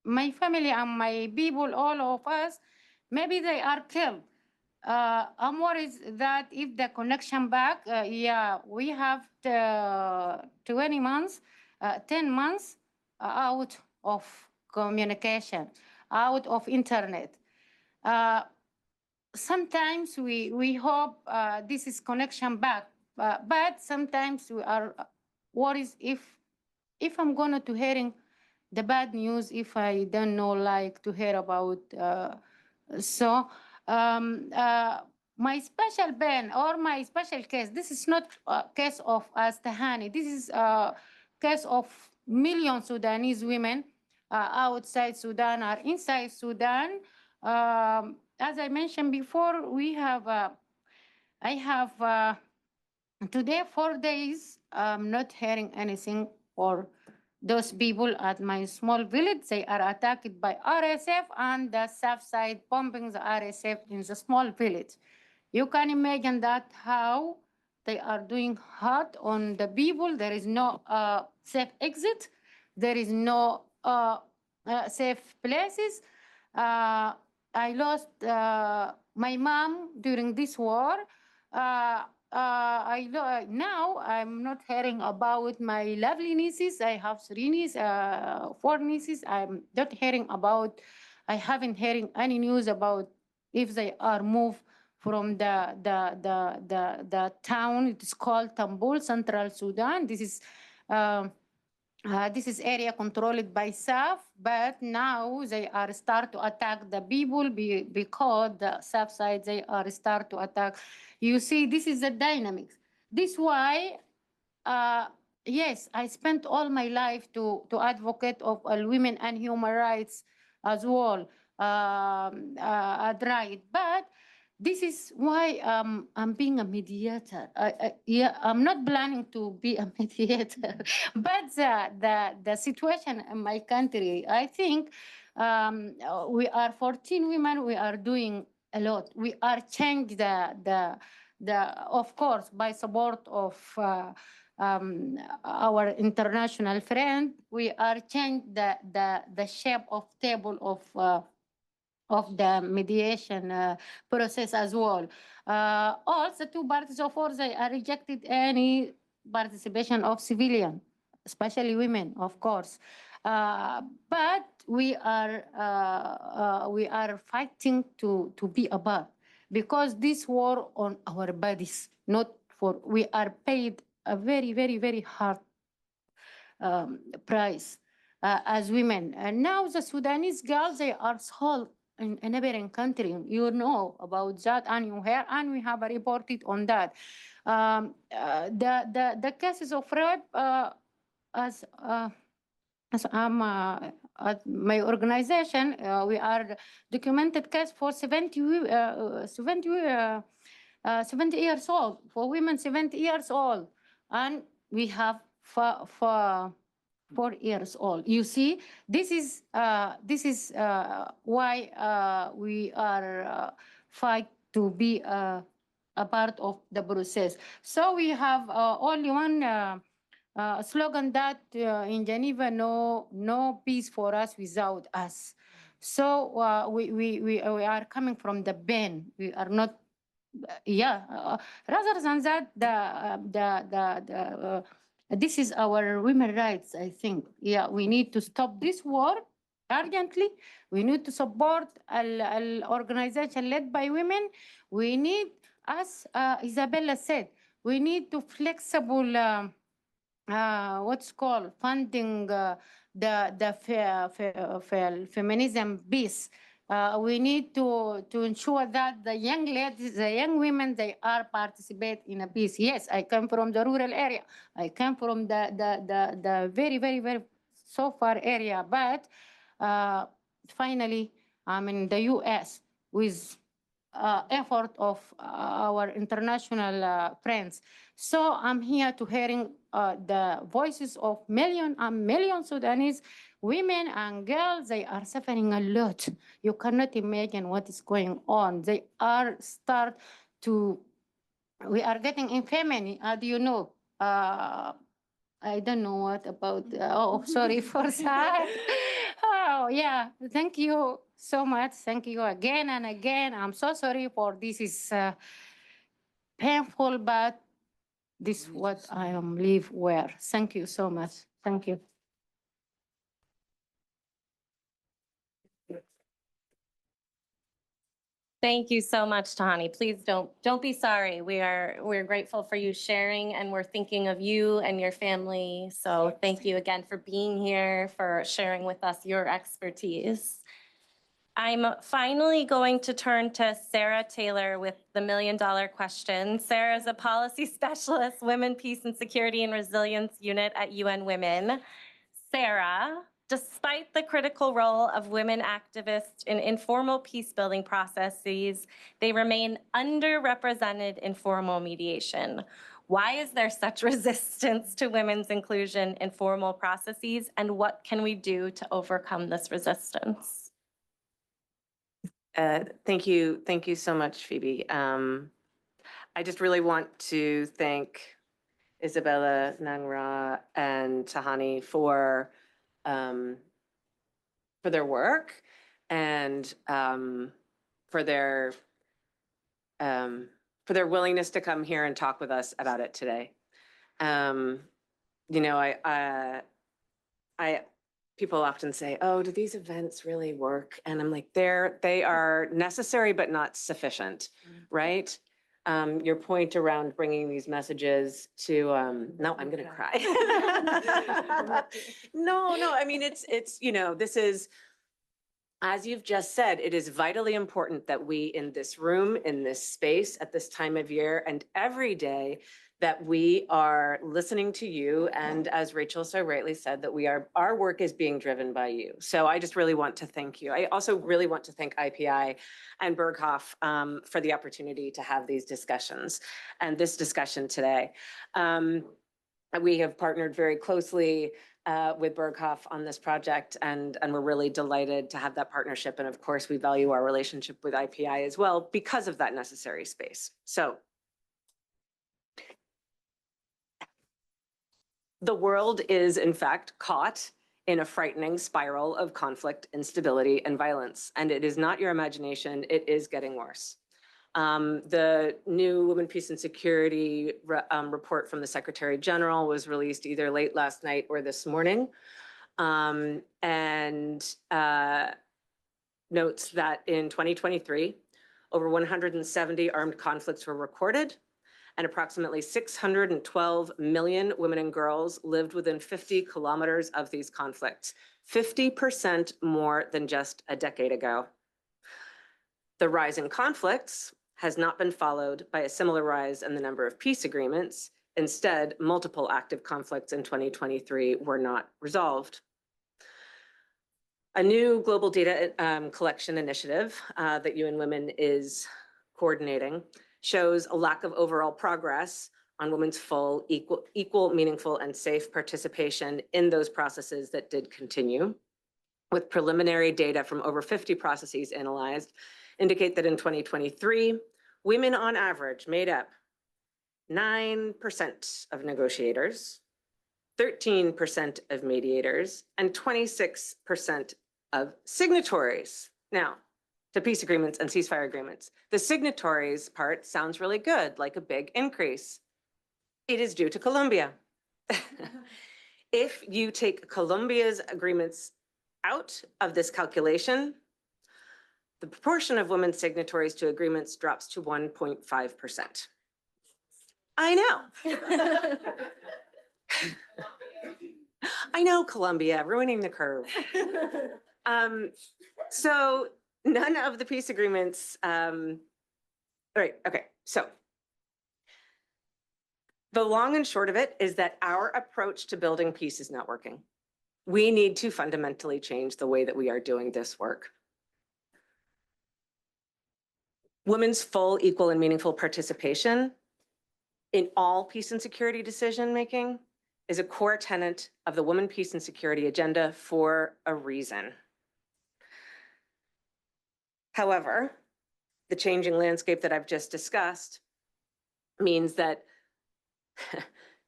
my family and my people, all of us, maybe they are killed. I'm worried that if the connection back, we have 20 months, 10 months out of communication, out of internet. Sometimes we hope this is connection back, but sometimes we are worried if I'm going to hearing the bad news, if I don't know, like to hear about. So my special ban or my special case, this is not a case of Tahani. This is a case of million Sudanese women outside Sudan or inside Sudan. As I mentioned before, we have, I have today 4 days, I'm not hearing anything for those people at my small village. They are attacked by RSF and the south side bombing the RSF in the small village. You can imagine that how they are doing hard on the people. There is no safe exit. There is no safe places. I lost my mom during this war. Now I'm not hearing about my lovely nieces. I have 3 nieces, 4 nieces. I'm not hearing about. I haven't hearing any news about if they are moved from the town. It is called Tambul, Central Sudan. This is area controlled by SAF, but now they are start to attack the people because the SAF side, they are start to attack. You see, this is the dynamics. This why, yes, I spent all my life to advocate of women and human rights as well, right. But this is why I'm being a mediator. Yeah, I'm not planning to be a mediator, but the situation in my country, I think we are 14 women. We are doing a lot. We are changed of course, by support of our international friend. We are changed the shape of table of the mediation process as well. Also, 2 parties of war, they are rejected any participation of civilian, especially women, of course. But we are fighting to be above, because this war on our bodies, not for, we are paid a very, very, very hard price as women. And now the Sudanese girls, they are sold in a neighboring country. You know about that, and you hear, and we have reported on that. The cases of rape, as at my organization, we are documented case for 70 years old, for women 70 years old, and we have for 4 years old. You see, this is why we are fight to be a part of the process. So we have only one slogan that in Geneva, no peace for us without us. So we are coming from the pain. We are not. Rather than that, this is our women's rights, I think. Yeah, we need to stop this war urgently. We need to support an organization led by women. We need, as Isabella said, we need to flexible, what's called funding the feminism piece. We need to ensure that the young ladies, the young women, they are participate in a peace. Yes, I come from the rural area. I come from the very, very, very so far area. But finally, I'm in the U.S. with effort of our international friends. So I'm here to hearing the voices of million and million Sudanese women and girls. They are suffering a lot. You cannot imagine what is going on. They are start to, we are getting infamy, do you know? I don't know what about, sorry for that. Oh, yeah, thank you so much. Thank you again and again. I'm so sorry for this is painful, but this is what I am live where. Thank you so much. Thank you.
Thank you so much, Tahani. Please don't be sorry. We're grateful for you sharing, and we're thinking of you and your family. So thank you again for being here, for sharing with us your expertise. I'm finally going to turn to Sarah Taylor with the $1 million question. Sarah is a policy specialist, Women, Peace and Security and Resilience Unit at UN Women. Sarah, despite the critical role of women activists in informal peace-building processes, they remain underrepresented in formal mediation. Why is there such resistance to women's inclusion in formal processes, and what can we do to overcome this resistance?
Thank you so much, Phoebe. I just really want to thank Isabella, Nangra, and Tahani for their work and for their willingness to come here and talk with us about it today. You know, people often say, "Oh, do these events really work?" And I'm like, they are necessary but not sufficient, right? Your point around bringing these messages to, no, I'm gonna cry. No, I mean, it's, you know, this is, as you've just said, it is vitally important that we in this room, in this space, at this time of year and every day, that we are listening to you. And as Rachel so rightly said, that our work is being driven by you. So I just really want to thank you. I also really want to thank IPI and Berghof for the opportunity to have these discussions and this discussion today. We have partnered very closely with Berghof on this project, and we're really delighted to have that partnership. And of course, we value our relationship with IPI as well because of that necessary space. So the world is, in fact, caught in a frightening spiral of conflict, instability, and violence. And it is not your imagination, it is getting worse. The new Women, Peace and Security report from the Secretary General was released either late last night or this morning, and notes that in 2023, over 170 armed conflicts were recorded, and approximately 612 million women and girls lived within 50 kilometers of these conflicts, 50% more than just a decade ago. The rise in conflicts has not been followed by a similar rise in the number of peace agreements. Instead, multiple active conflicts in 2023 were not resolved. A new global data collection initiative that UN Women is coordinating shows a lack of overall progress on women's full, equal, meaningful, and safe participation in those processes that did continue, with preliminary data from over 50 processes analyzed indicate that in 2023, women on average made up 9% of negotiators, 13% of mediators, and 26% of signatories. Now, to peace agreements and ceasefire agreements. The signatories part sounds really good, like a big increase. It is due to Colombia. If you take Colombia's agreements out of this calculation, the proportion of women signatories to agreements drops to 1.5%. I know. I know, Colombia, ruining the curve. So none of the peace agreements, right, okay, so the long and short of it is that our approach to building peace is not working. We need to fundamentally change the way that we are doing this work. Women's full, equal, and meaningful participation in all peace and security decision-making is a core tenet of the Women, Peace, and Security agenda for a reason. However, the changing landscape that I've just discussed means that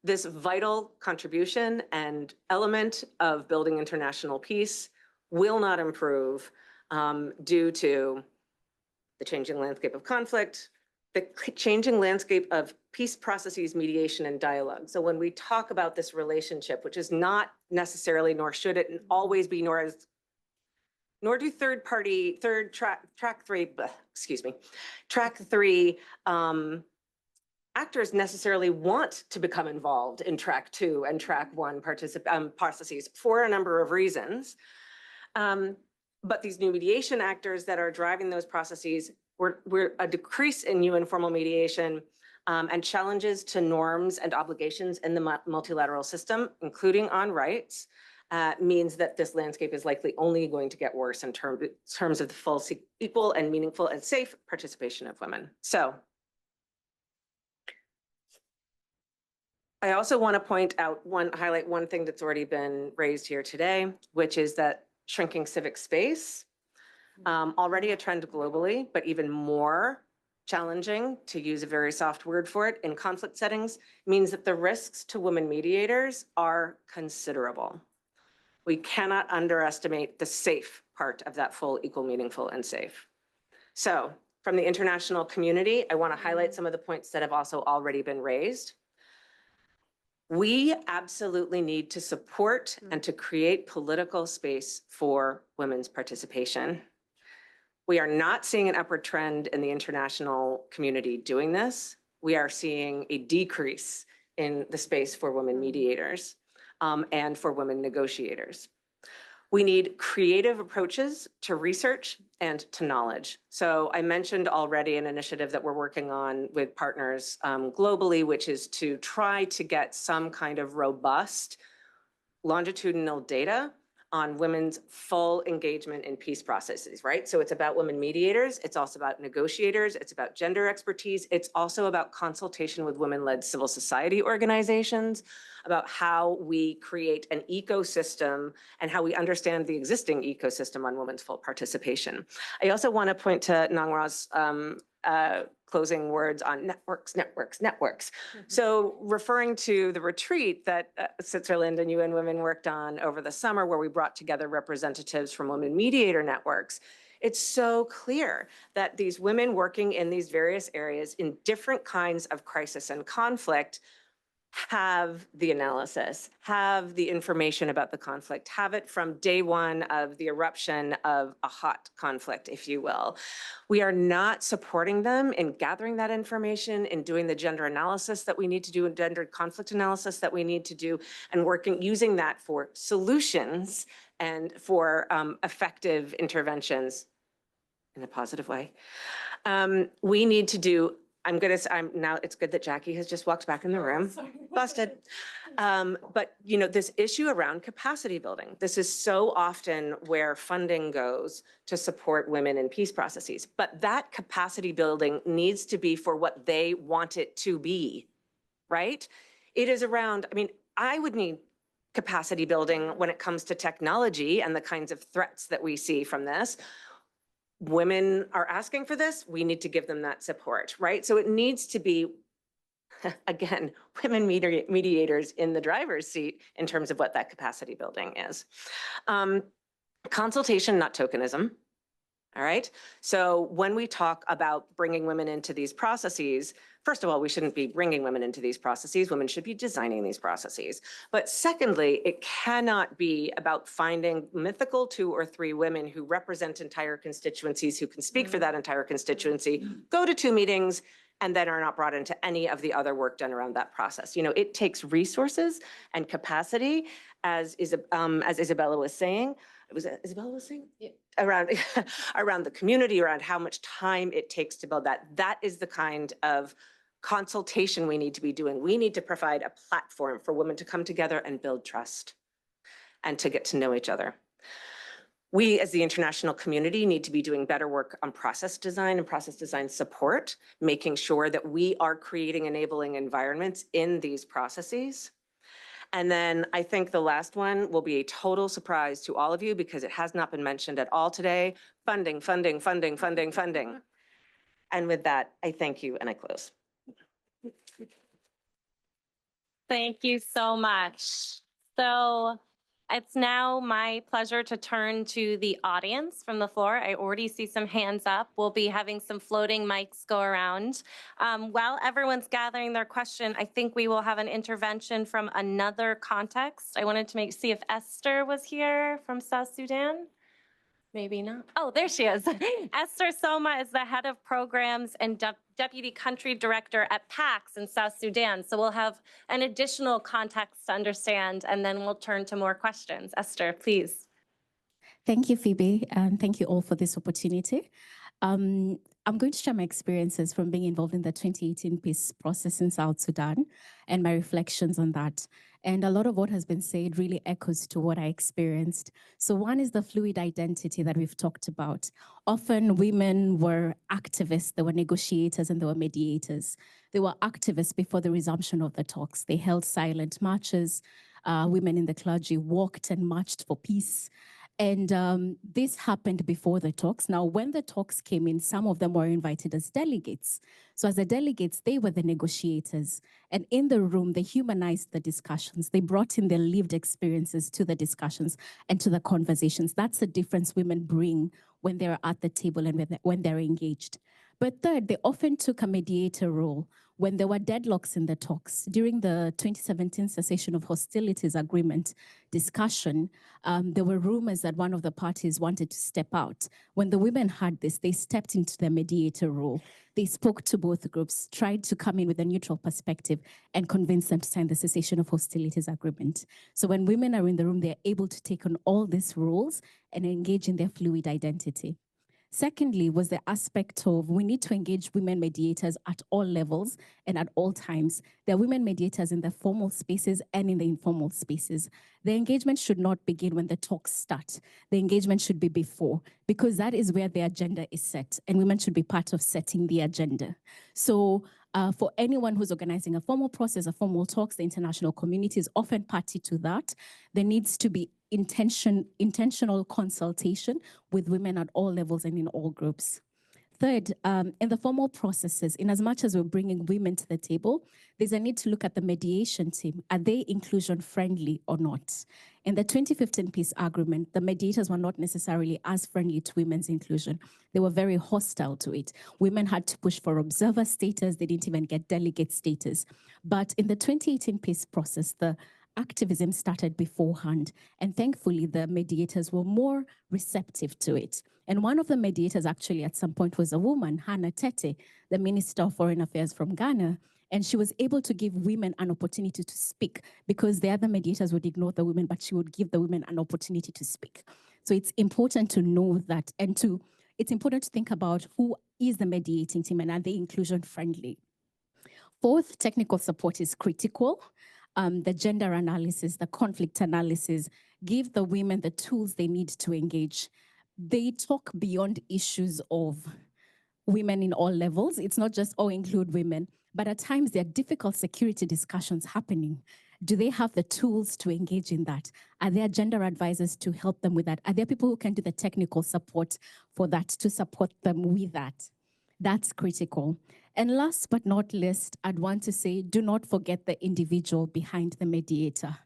this vital contribution and element of building international peace will not improve due to the changing landscape of conflict, the changing landscape of peace processes, mediation, and dialogue. So when we talk about this relationship, which is not necessarily, nor should it always be, nor nor do track three actors necessarily want to become involved in track two and track one processes for a number of reasons. But these new mediation actors that are driving those processes, we're a decrease in new informal mediation and challenges to norms and obligations in the multilateral system, including on rights, means that this landscape is likely only going to get worse in terms of the full, equal, and meaningful and safe participation of women. So I also want to highlight one thing that's already been raised here today, which is that shrinking civic space, already a trend globally, but even more challenging, to use a very soft word for it, in conflict settings, means that the risks to women mediators are considerable. We cannot underestimate the safe part of that full, equal, meaningful, and safe. So from the international community, I want to highlight some of the points that have also already been raised. We absolutely need to support and to create political space for women's participation. We are not seeing an upward trend in the international community doing this. We are seeing a decrease in the space for women mediators and for women negotiators. We need creative approaches to research and to knowledge. So I mentioned already an initiative that we're working on with partners globally, which is to try to get some kind of robust longitudinal data on women's full engagement in peace processes, right? So it's about women mediators, it's also about negotiators, it's about gender expertise, it's also about consultation with women-led civil society organizations, about how we create an ecosystem and how we understand the existing ecosystem on women's full participation. I also want to point to Nangra's closing words on networks. So referring to the retreat that Switzerland and UN Women worked on over the summer, where we brought together representatives from women mediator networks, it's so clear that these women working in these various areas in different kinds of crisis and conflict have the analysis, have the information about the conflict, have it from day one of the eruption of a hot conflict, if you will. We are not supporting them in gathering that information, in doing the gender analysis that we need to do, and gender conflict analysis that we need to do, and using that for solutions and for effective interventions in a positive way. We need to do now it's good that Jackie has just walked back in the room. Busted. But this issue around capacity building, this is so often where funding goes to support women in peace processes. But that capacity building needs to be for what they want it to be, right? It is around, I would need capacity building when it comes to technology and the kinds of threats that we see from this. Women are asking for this, we need to give them that support, right? So it needs to be, again, women mediators in the driver's seat in terms of what that capacity building is. Consultation, not tokenism, all right? So when we talk about bringing women into these processes, first of all, we shouldn't be bringing women into these processes. Women should be designing these processes. But secondly, it cannot be about finding mythical 2 or 3 women who represent entire constituencies, who can speak for that entire constituency, go to 2 meetings, and then are not brought into any of the other work done around that process. It takes resources and capacity, as Isabella was saying. Isabella was saying? Yeah. Around the community, around how much time it takes to build that. That is the kind of consultation we need to be doing. We need to provide a platform for women to come together and build trust and to get to know each other. We, as the international community, need to be doing better work on process design and process design support, making sure that we are creating enabling environments in these processes. And then I think the last one will be a total surprise to all of you because it has not been mentioned at all today. Funding. And with that, I thank you and I close.
Thank you so much. So it's now my pleasure to turn to the audience from the floor. I already see some hands up. We'll be having some floating mics go around. While everyone's gathering their question, I think we will have an intervention from another context. I wanted to see if Esther was here from South Sudan. Maybe not. Oh, there she is. Esther Soma is the head of programs and deputy country director at PAX in South Sudan. So we'll have an additional context to understand, and then we'll turn to more questions. Esther, please.
Thank you, Phoebe, and thank you all for this opportunity. I'm going to share my experiences from being involved in the 2018 peace process in South Sudan and my reflections on that. And a lot of what has been said really echoes to what I experienced. So one is the fluid identity that we've talked about. Often women were activists, they were negotiators, and they were mediators. They were activists before the resumption of the talks. They held silent marches. Women in the clergy walked and marched for peace. And this happened before the talks. Now, when the talks came in, some of them were invited as delegates. So as the delegates, they were the negotiators. And in the room, they humanized the discussions. They brought in their lived experiences to the discussions and to the conversations. That's the difference women bring when they're at the table and when they're engaged. But third, they often took a mediator role when there were deadlocks in the talks. During the 2017 cessation of hostilities agreement discussion, there were rumors that one of the parties wanted to step out. When the women heard this, they stepped into the mediator role. They spoke to both groups, tried to come in with a neutral perspective and convince them to sign the cessation of hostilities agreement. So when women are in the room, they're able to take on all these roles and engage in their fluid identity. Secondly, was the aspect of we need to engage women mediators at all levels and at all times. There are women mediators in the formal spaces and in the informal spaces. The engagement should not begin when the talks start. The engagement should be before, because that is where the agenda is set, and women should be part of setting the agenda. So for anyone who's organizing a formal process, a formal talks, the international community is often party to that. There needs to be intentional consultation with women at all levels and in all groups. Third, in the formal processes, in as much as we're bringing women to the table, there's a need to look at the mediation team. Are they inclusion friendly or not? In the 2015 peace agreement, the mediators were not necessarily as friendly to women's inclusion. They were very hostile to it. Women had to push for observer status. They didn't even get delegate status. But in the 2018 peace process, the activism started beforehand. And thankfully, the mediators were more receptive to it. And one of the mediators actually at some point was a woman, Hannah Tete, the Minister of Foreign Affairs from Ghana. And she was able to give women an opportunity to speak because the other mediators would ignore the women, but she would give the women an opportunity to speak. So it's important to know that, and it's important to think about who is the mediating team and are they inclusion friendly. Fourth, technical support is critical. The gender analysis, the conflict analysis, give the women the tools they need to engage. They talk beyond issues of women in all levels. It's not just, include women, but at times there are difficult security discussions happening. Do they have the tools to engage in that? Are there gender advisors to help them with that? Are there people who can do the technical support for that, to support them with that? That's critical. And last but not least, I'd want to say, do not forget the individual behind the mediator.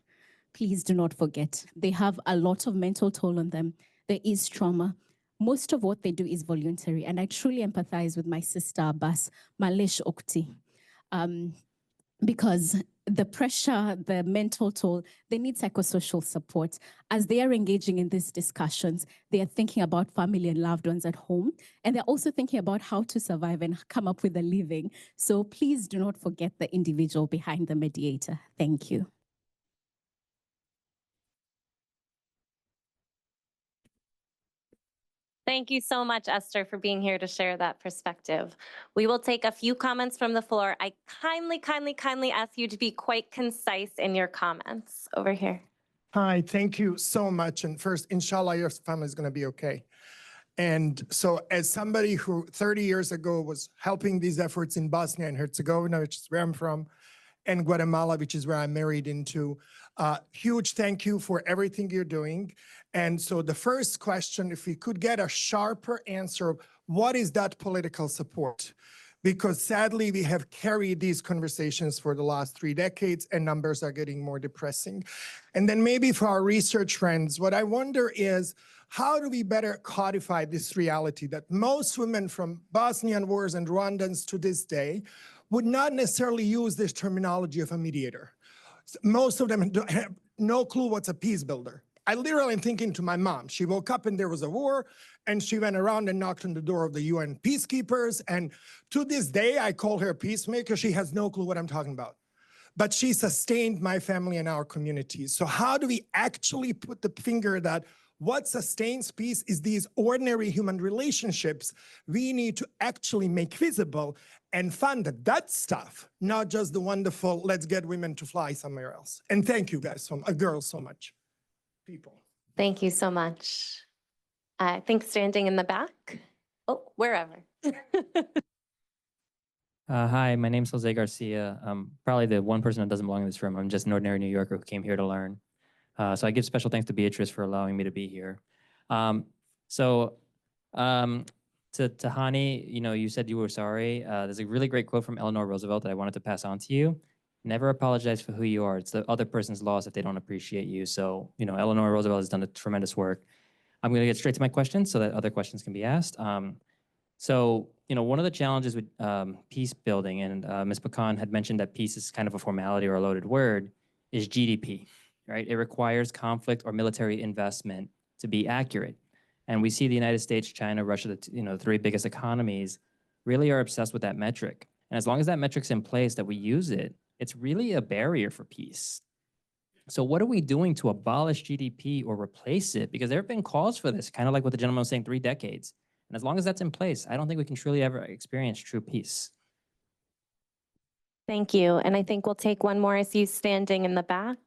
Please do not forget. They have a lot of mental toll on them. There is trauma. Most of what they do is voluntary. And I truly empathize with my sister, Abbas, Malesh Okti, because the pressure, the mental toll, they need psychosocial support. As they are engaging in these discussions, they are thinking about family and loved ones at home, and they're also thinking about how to survive and come up with a living. So please do not forget the individual behind the mediator. Thank you.
Thank you so much, Esther, for being here to share that perspective. We will take a few comments from the floor. I kindly ask you to be quite concise in your comments. Over here.
Hi, thank you so much. And first, inshallah, your family is going to be okay. And so as somebody who 30 years ago was helping these efforts in Bosnia and Herzegovina, which is where I'm from, and Guatemala, which is where I'm married into, huge thank you for everything you're doing. And so the first question, if we could get a sharper answer of what is that political support? Because sadly, we have carried these conversations for the last 3 decades and numbers are getting more depressing. And then maybe for our research friends, what I wonder is, how do we better codify this reality that most women from Bosnian wars and Rwandans to this day would not necessarily use this terminology of a mediator. Most of them have no clue what's a peace builder. I literally am thinking to my mom. She woke up and there was a war, and she went around and knocked on the door of the UN peacekeepers. And to this day, I call her a peacemaker. She has no clue what I'm talking about. But she sustained my family and our communities. So how do we actually put the finger that what sustains peace is these ordinary human relationships we need to actually make visible and fund that stuff, not just the wonderful, let's get women to fly somewhere else. And thank you guys, girls, so much. People.
Thank you so much. I think standing in the back. Oh, wherever.
Hi, my name's Jose Garcia. I'm probably the one person that doesn't belong in this room. I'm just an ordinary New Yorker who came here to learn. So I give special thanks to Beatrice for allowing me to be here. To Hani, you said you were sorry. There's a really great quote from Eleanor Roosevelt that I wanted to pass on to you. Never apologize for who you are. It's the other person's loss if they don't appreciate you. So, Eleanor Roosevelt has done a tremendous work. I'm going to get straight to my questions so that other questions can be asked. One of the challenges with peace building, and Ms. Pecan had mentioned that peace is kind of a formality or a loaded word, is GDP, right? It requires conflict or military investment to be accurate. And we see the United States, China, Russia, the three biggest economies really are obsessed with that metric. And as long as that metric's in place, that we use it, it's really a barrier for peace. So what are we doing to abolish GDP or replace it? Because there have been calls for this, kind of like what the gentleman was saying, 3 decades. And as long as that's in place, I don't think we can truly ever experience true peace.
Thank you. And I think we'll take one more. I see you standing in the back.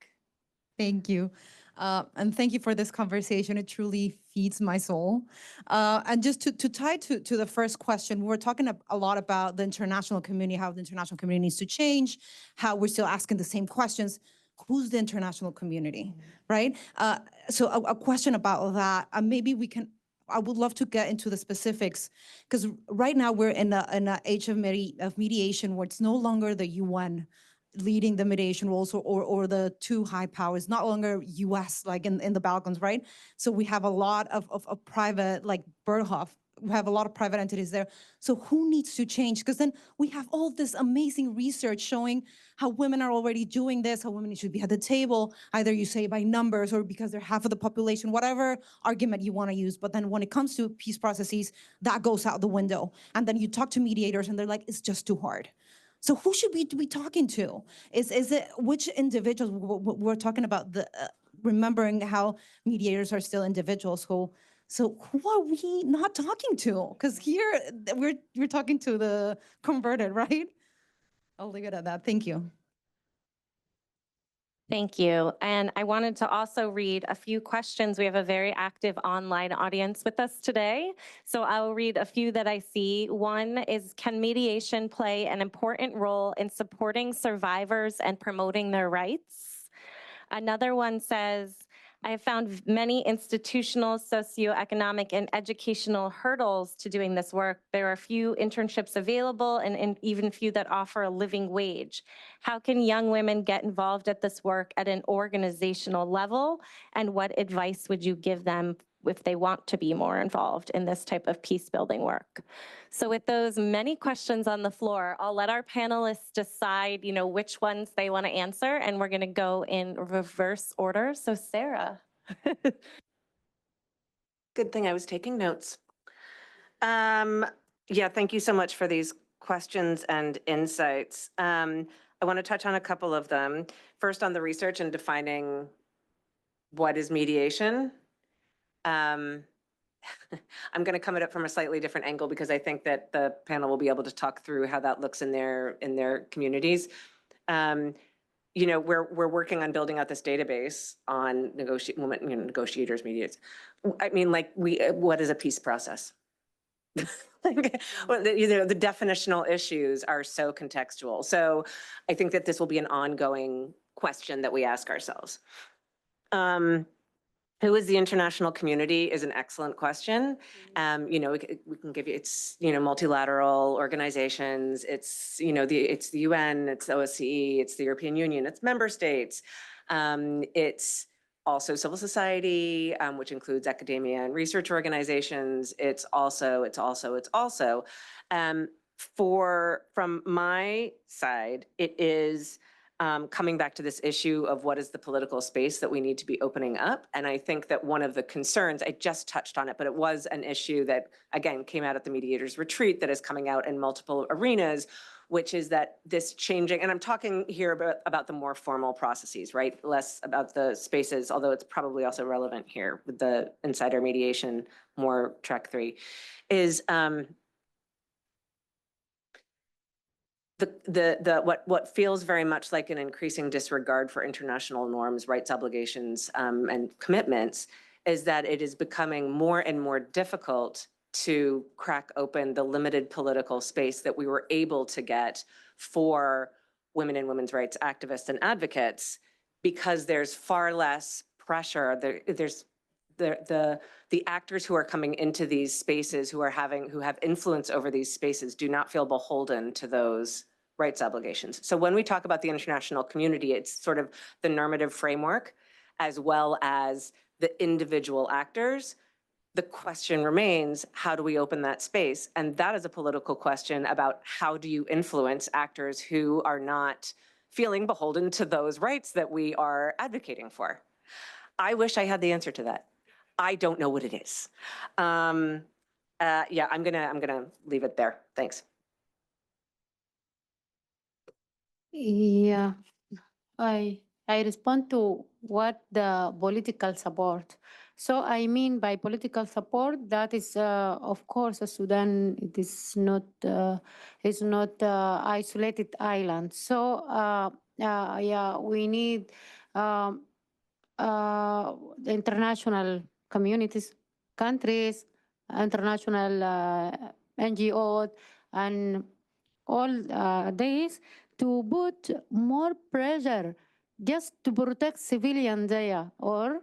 Thank you. And thank you for this conversation. It truly feeds my soul. And just to tie to the first question, we're talking a lot about the international community, how the international community needs to change, how we're still asking the same questions. Who's the international community, right? So a question about that, maybe I would love to get into the specifics, because right now we're in an age of mediation where it's no longer the UN leading the mediation roles or the 2 high powers, not longer US like in the Balkans, right? So we have a lot of private, like Berghof, we have a lot of private entities there. So who needs to change? Because then we have all this amazing research showing how women are already doing this, how women should be at the table, either you say by numbers or because they're half of the population, whatever argument you want to use. But then when it comes to peace processes, that goes out the window. And then you talk to mediators and they're like, it's just too hard. So who should we be talking to? Is it which individuals? We're talking about the remembering how mediators are still individuals who. So who are we not talking to? Because here we're talking to the converted, right? I'll leave it at that. Thank you.
Thank you. And I wanted to also read a few questions. We have a very active online audience with us today. So I'll read a few that I see. One is, can mediation play an important role in supporting survivors and promoting their rights? Another one says, I have found many institutional, socioeconomic, and educational hurdles to doing this work. There are few internships available and even few that offer a living wage. How can young women get involved at this work at an organizational level? And what advice would you give them if they want to be more involved in this type of peace building work? So with those many questions on the floor, I'll let our panelists decide, which ones they want to answer, and we're going to go in reverse order. So Sarah.
Good thing I was taking notes. Yeah, thank you so much for these questions and insights. I want to touch on a couple of them. First, on the research and defining what is mediation. I'm going to come at it from a slightly different angle because I think that the panel will be able to talk through how that looks in their communities. We're working on building out this database on negotiators, mediators. I mean, what is a peace process? The definitional issues are so contextual. So I think that this will be an ongoing question that we ask ourselves. Who is the international community is an excellent question. We can give you, it's, multilateral organizations, it's, it's the UN, it's the OSCE, it's the European Union, it's member states. It's also civil society, which includes academia and research organizations. It's also. From my side, it is coming back to this issue of what is the political space that we need to be opening up. And I think that one of the concerns, I just touched on it, but it was an issue that, again, came out at the mediators retreat that is coming out in multiple arenas, which is that this changing, and I'm talking here about the more formal processes, right? Less about the spaces, although it's probably also relevant here with the insider mediation, more track 3, is what feels very much like an increasing disregard for international norms, rights, obligations, and commitments is that it is becoming more and more difficult to crack open the limited political space that we were able to get for women and women's rights activists and advocates, because there's far less pressure. There's the actors who are coming into these spaces who have influence over these spaces do not feel beholden to those rights obligations. So when we talk about the international community, it's sort of the normative framework as well as the individual actors. The question remains, how do we open that space? And that is a political question about how do you influence actors who are not feeling beholden to those rights that we are advocating for. I wish I had the answer to that. I don't know what it is. Yeah, I'm gonna leave it there. Thanks.
Yeah, I respond to what the political support. So I mean by political support, that is of course Sudan. It is not isolated island. So yeah, we need the international communities, countries, international NGOs, and all these to put more pressure just to protect civilians there, or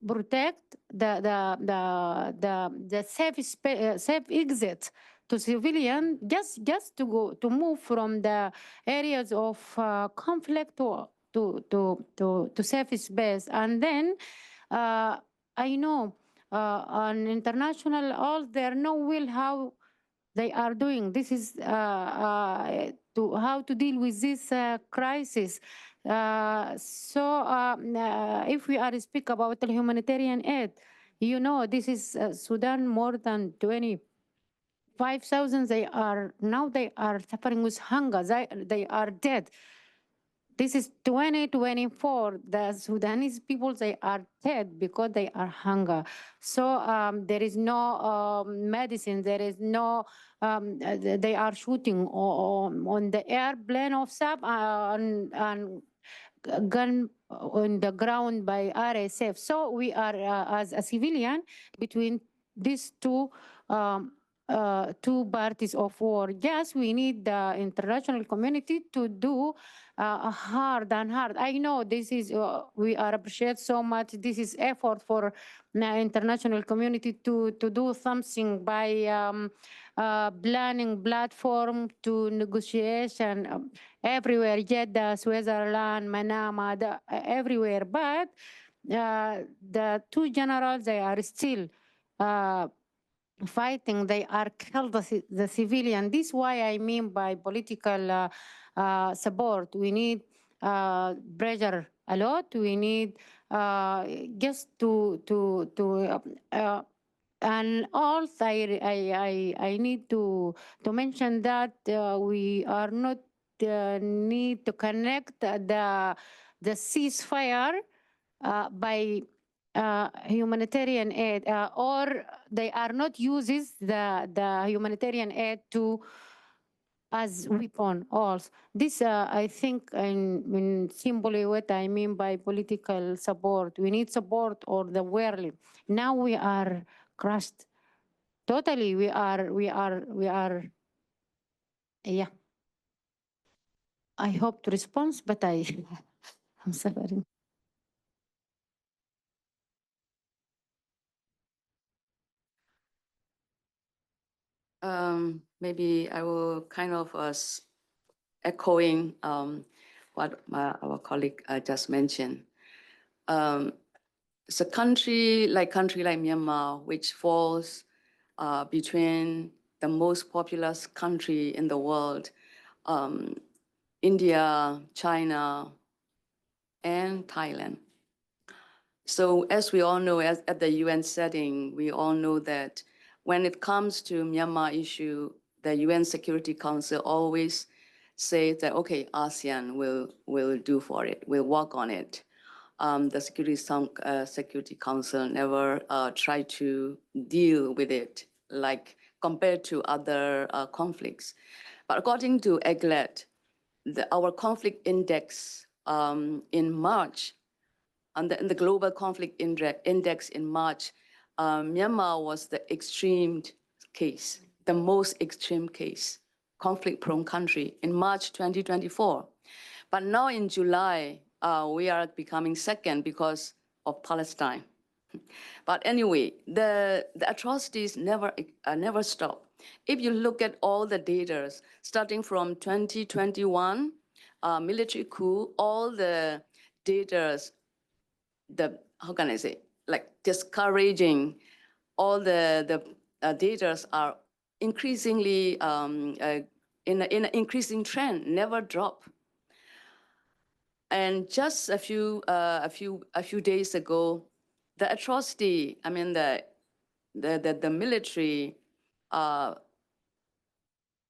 protect the safe exit to civilian, just to move from the areas of conflict to safe space. And then I know on international, all there no will how they are doing. This is to how to deal with this crisis. If we are speak about the humanitarian aid, you know, this is Sudan, more than 25,000. They are suffering with hunger. They are dead. This is 2024. The Sudanese people, they are dead because they are hunger. So there is no medicine. There is no. They are shooting on the airplane of SAP and gun on the ground by RSF. So we are as a civilian between these two parties of war. Yes, we need the international community to do hard and hard. I know this is, we are appreciate so much. This is effort for the international community to do something by planning platform to negotiation everywhere, Jeddah, Switzerland, Manama, everywhere. But the two generals, they are still fighting. They are killed the civilian. This is why I mean by political support. We need pressure a lot. We need just and also I need to mention that we are not need to connect the ceasefire by humanitarian aid, or they are not uses the humanitarian aid to as weapon also. This I think in simply what I mean by political support. We need support or the world. Now we are crushed. Totally, we are, yeah. I hope to respond, but I'm suffering.
Maybe I will kind of echoing what our colleague just mentioned. It's a country like Myanmar, which falls between the most populous country in the world, India, China, and Thailand. So as we all know, at the UN setting, we all know that when it comes to Myanmar issue, the UN Security Council always say that, okay, ASEAN will do for it, will work on it. The Security Council never tried to deal with it, like compared to other conflicts. But according to EGLET, our conflict index in March, in the global conflict index in March, Myanmar was the extreme case, the most extreme case, conflict-prone country in March 2024. But now in July, we are becoming second because of Palestine. But anyway, the atrocities never stop. If you look at all the data, starting from 2021, military coup, all the data, how can I say, like discouraging, all the data are increasingly in an increasing trend, never drop. And just a few days ago, the atrocity, I mean the military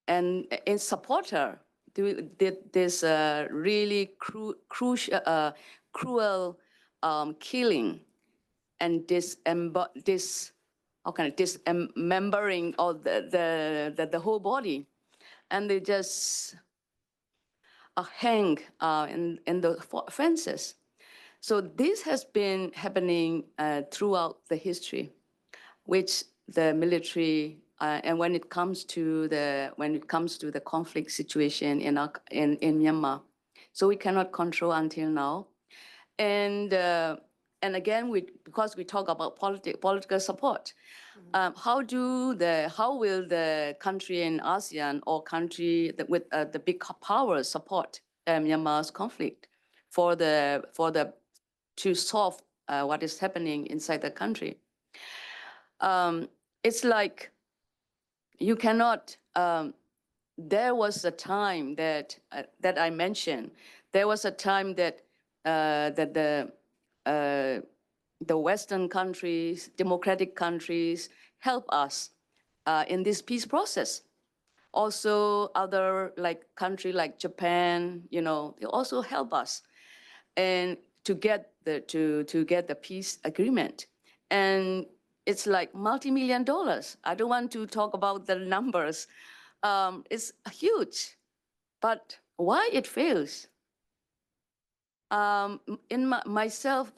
and its supporter did this really cruel killing and dismembering of the whole body, and they just hang in the fences. So this has been happening throughout the history, which the military and when it comes to the conflict situation in Myanmar, so we cannot control until now, and again because we talk about political support. How will the country in ASEAN or country with the big powers support Myanmar's conflict to solve what is happening inside the country? It's like you cannot. There was a time that I mentioned. There was a time that the Western countries, democratic countries, help us in this peace process. Also, other country like Japan, they also help us, and to get the peace agreement. And it's like multi-million dollars. I don't want to talk about the numbers. It's huge, but why it fails? Myself,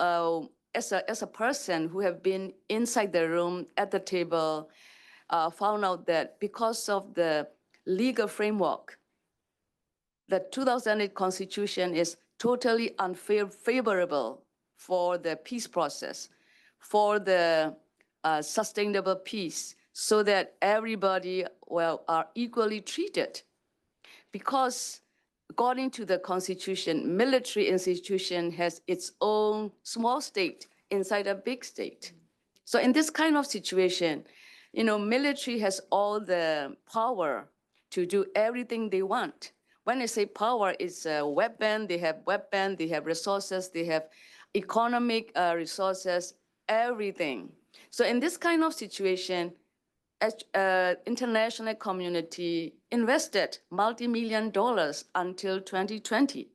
as a person who have been inside the room at the table, found out that because of the legal framework, the 2008 Constitution is totally unfavorable for the peace process, for the sustainable peace, so that everybody are equally treated. Because according to the Constitution, military institution has its own small state inside a big state. So in this kind of situation, military has all the power to do everything they want. When I say power, it's a weapon, they have resources, they have economic resources, everything. So in this kind of situation, international community invested multi-million dollars until 2020.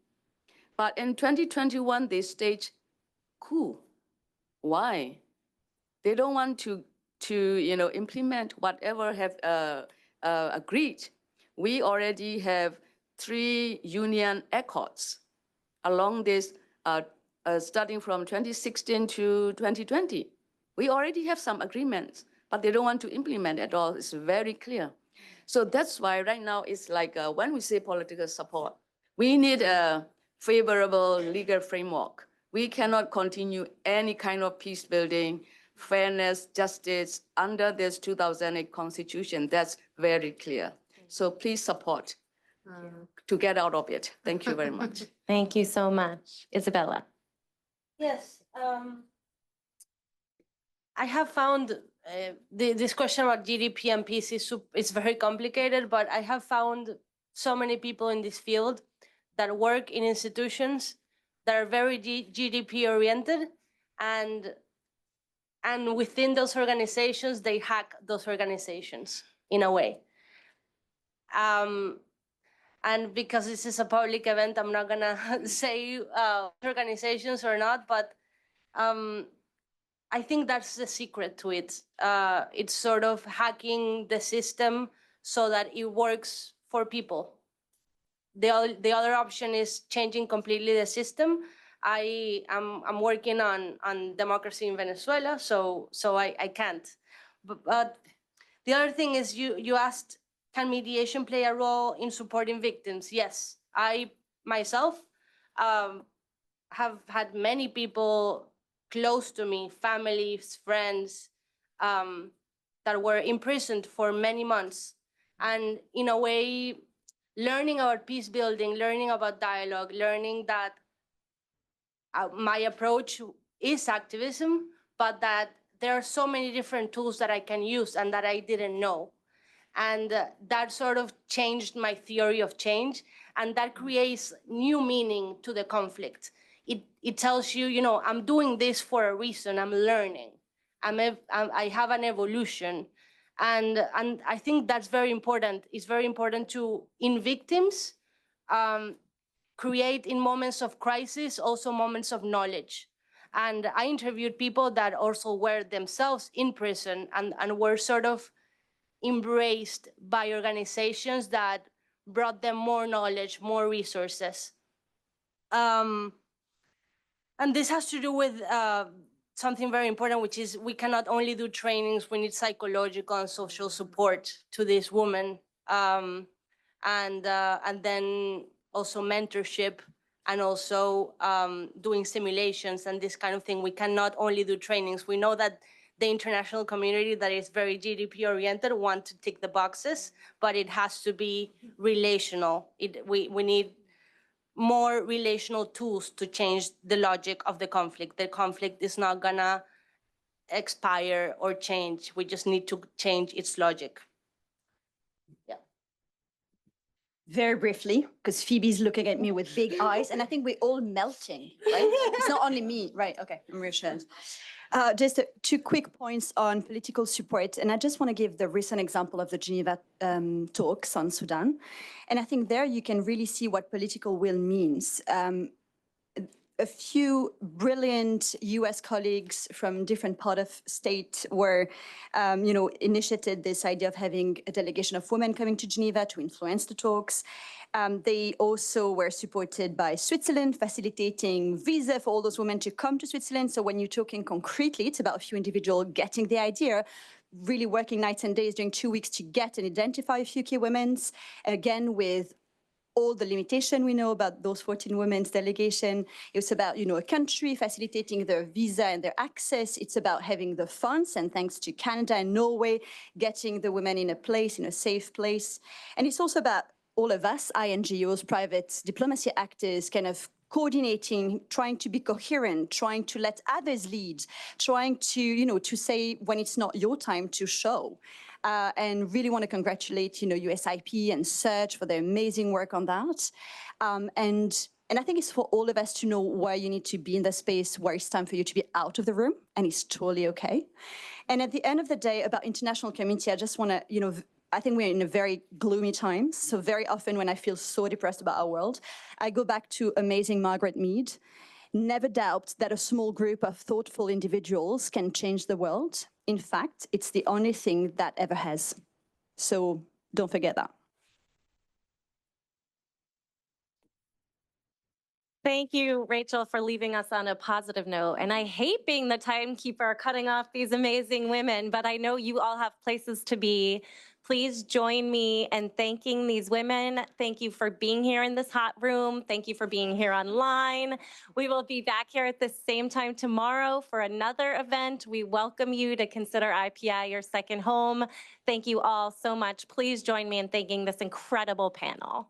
But in 2021, they staged coup. Why? They don't want to implement whatever have agreed. We already have 3 union accords along this, starting from 2016 to 2020. We already have some agreements, but they don't want to implement at all. It's very clear. So that's why right now it's like when we say political support, we need a favorable legal framework. We cannot continue any kind of peace building, fairness, justice under this 2008 Constitution. That's very clear. So please support to get out of it. Thank you very much.
Thank you so much. Isabella.
Yes. I have found this question about GDP and peace is very complicated, but I have found so many people in this field that work in institutions that are very GDP oriented, and within those organizations, they hack those organizations in a way. And because this is a public event, I'm not gonna say organizations or not, but I think that's the secret to it. It's sort of hacking the system so that it works for people. The other option is changing completely the system. I'm working on democracy in Venezuela, so I can't. But the other thing is you asked, can mediation play a role in supporting victims? Yes, I myself have had many people close to me, families, friends, that were imprisoned for many months. And in a way, learning about peace building, learning about dialogue, learning that my approach is activism, but that there are so many different tools that I can use and that I didn't know. And that sort of changed my theory of change, and that creates new meaning to the conflict. It tells you, you know, I'm doing this for a reason, I'm learning, I have an evolution. And I think that's very important. It's very important to, in victims, create in moments of crisis, also moments of knowledge. And I interviewed people that also were themselves in prison and were sort of embraced by organizations that brought them more knowledge, more resources. And this has to do with something very important, which is we cannot only do trainings, we need psychological and social support to these women. And then also mentorship, and also doing simulations and this kind of thing. We cannot only do trainings. We know that the international community that is very GDP oriented want to tick the boxes, but it has to be relational. We need more relational tools to change the logic of the conflict. The conflict is not gonna expire or change. We just need to change its logic.
Very briefly, because Phoebe's looking at me with big eyes, and I think we're all melting, right? It's not only me, right? Okay, I'm reassured. Just two quick points on political support, and I just want to give the recent example of the Geneva talks on Sudan. And I think there you can really see what political will means. A few brilliant US colleagues from different part of state were, initiated this idea of having a delegation of women coming to Geneva to influence the talks. They also were supported by Switzerland, facilitating visa for all those women to come to Switzerland. So when you're talking concretely, it's about a few individuals getting the idea, really working nights and days during 2 weeks to get and identify a few key women, again, with all the limitation we know about those 14 women's delegation. It's about, a country facilitating their visa and their access. It's about having the funds, and thanks to Canada and Norway, getting the women in a place, in a safe place. And it's also about all of us, INGOs, private diplomacy actors, kind of coordinating, trying to be coherent, trying to let others lead, trying to, to say when it's not your time to show. And really want to congratulate, USIP and Search for their amazing work on that. And I think it's for all of us to know where you need to be in the space, where it's time for you to be out of the room, and it's totally okay. And at the end of the day, about international community, I just want to, I think we're in a very gloomy time. So very often when I feel so depressed about our world, I go back to amazing Margaret Mead. Never doubt that a small group of thoughtful individuals can change the world. In fact, it's the only thing that ever has. So don't forget that.
Thank you, Rachel, for leaving us on a positive note. And I hate being the timekeeper, cutting off these amazing women, but I know you all have places to be. Please join me in thanking these women. Thank you for being here in this hot room. Thank you for being here online. We will be back here at the same time tomorrow for another event. We welcome you to consider IPI your second home. Thank you all so much. Please join me in thanking this incredible panel.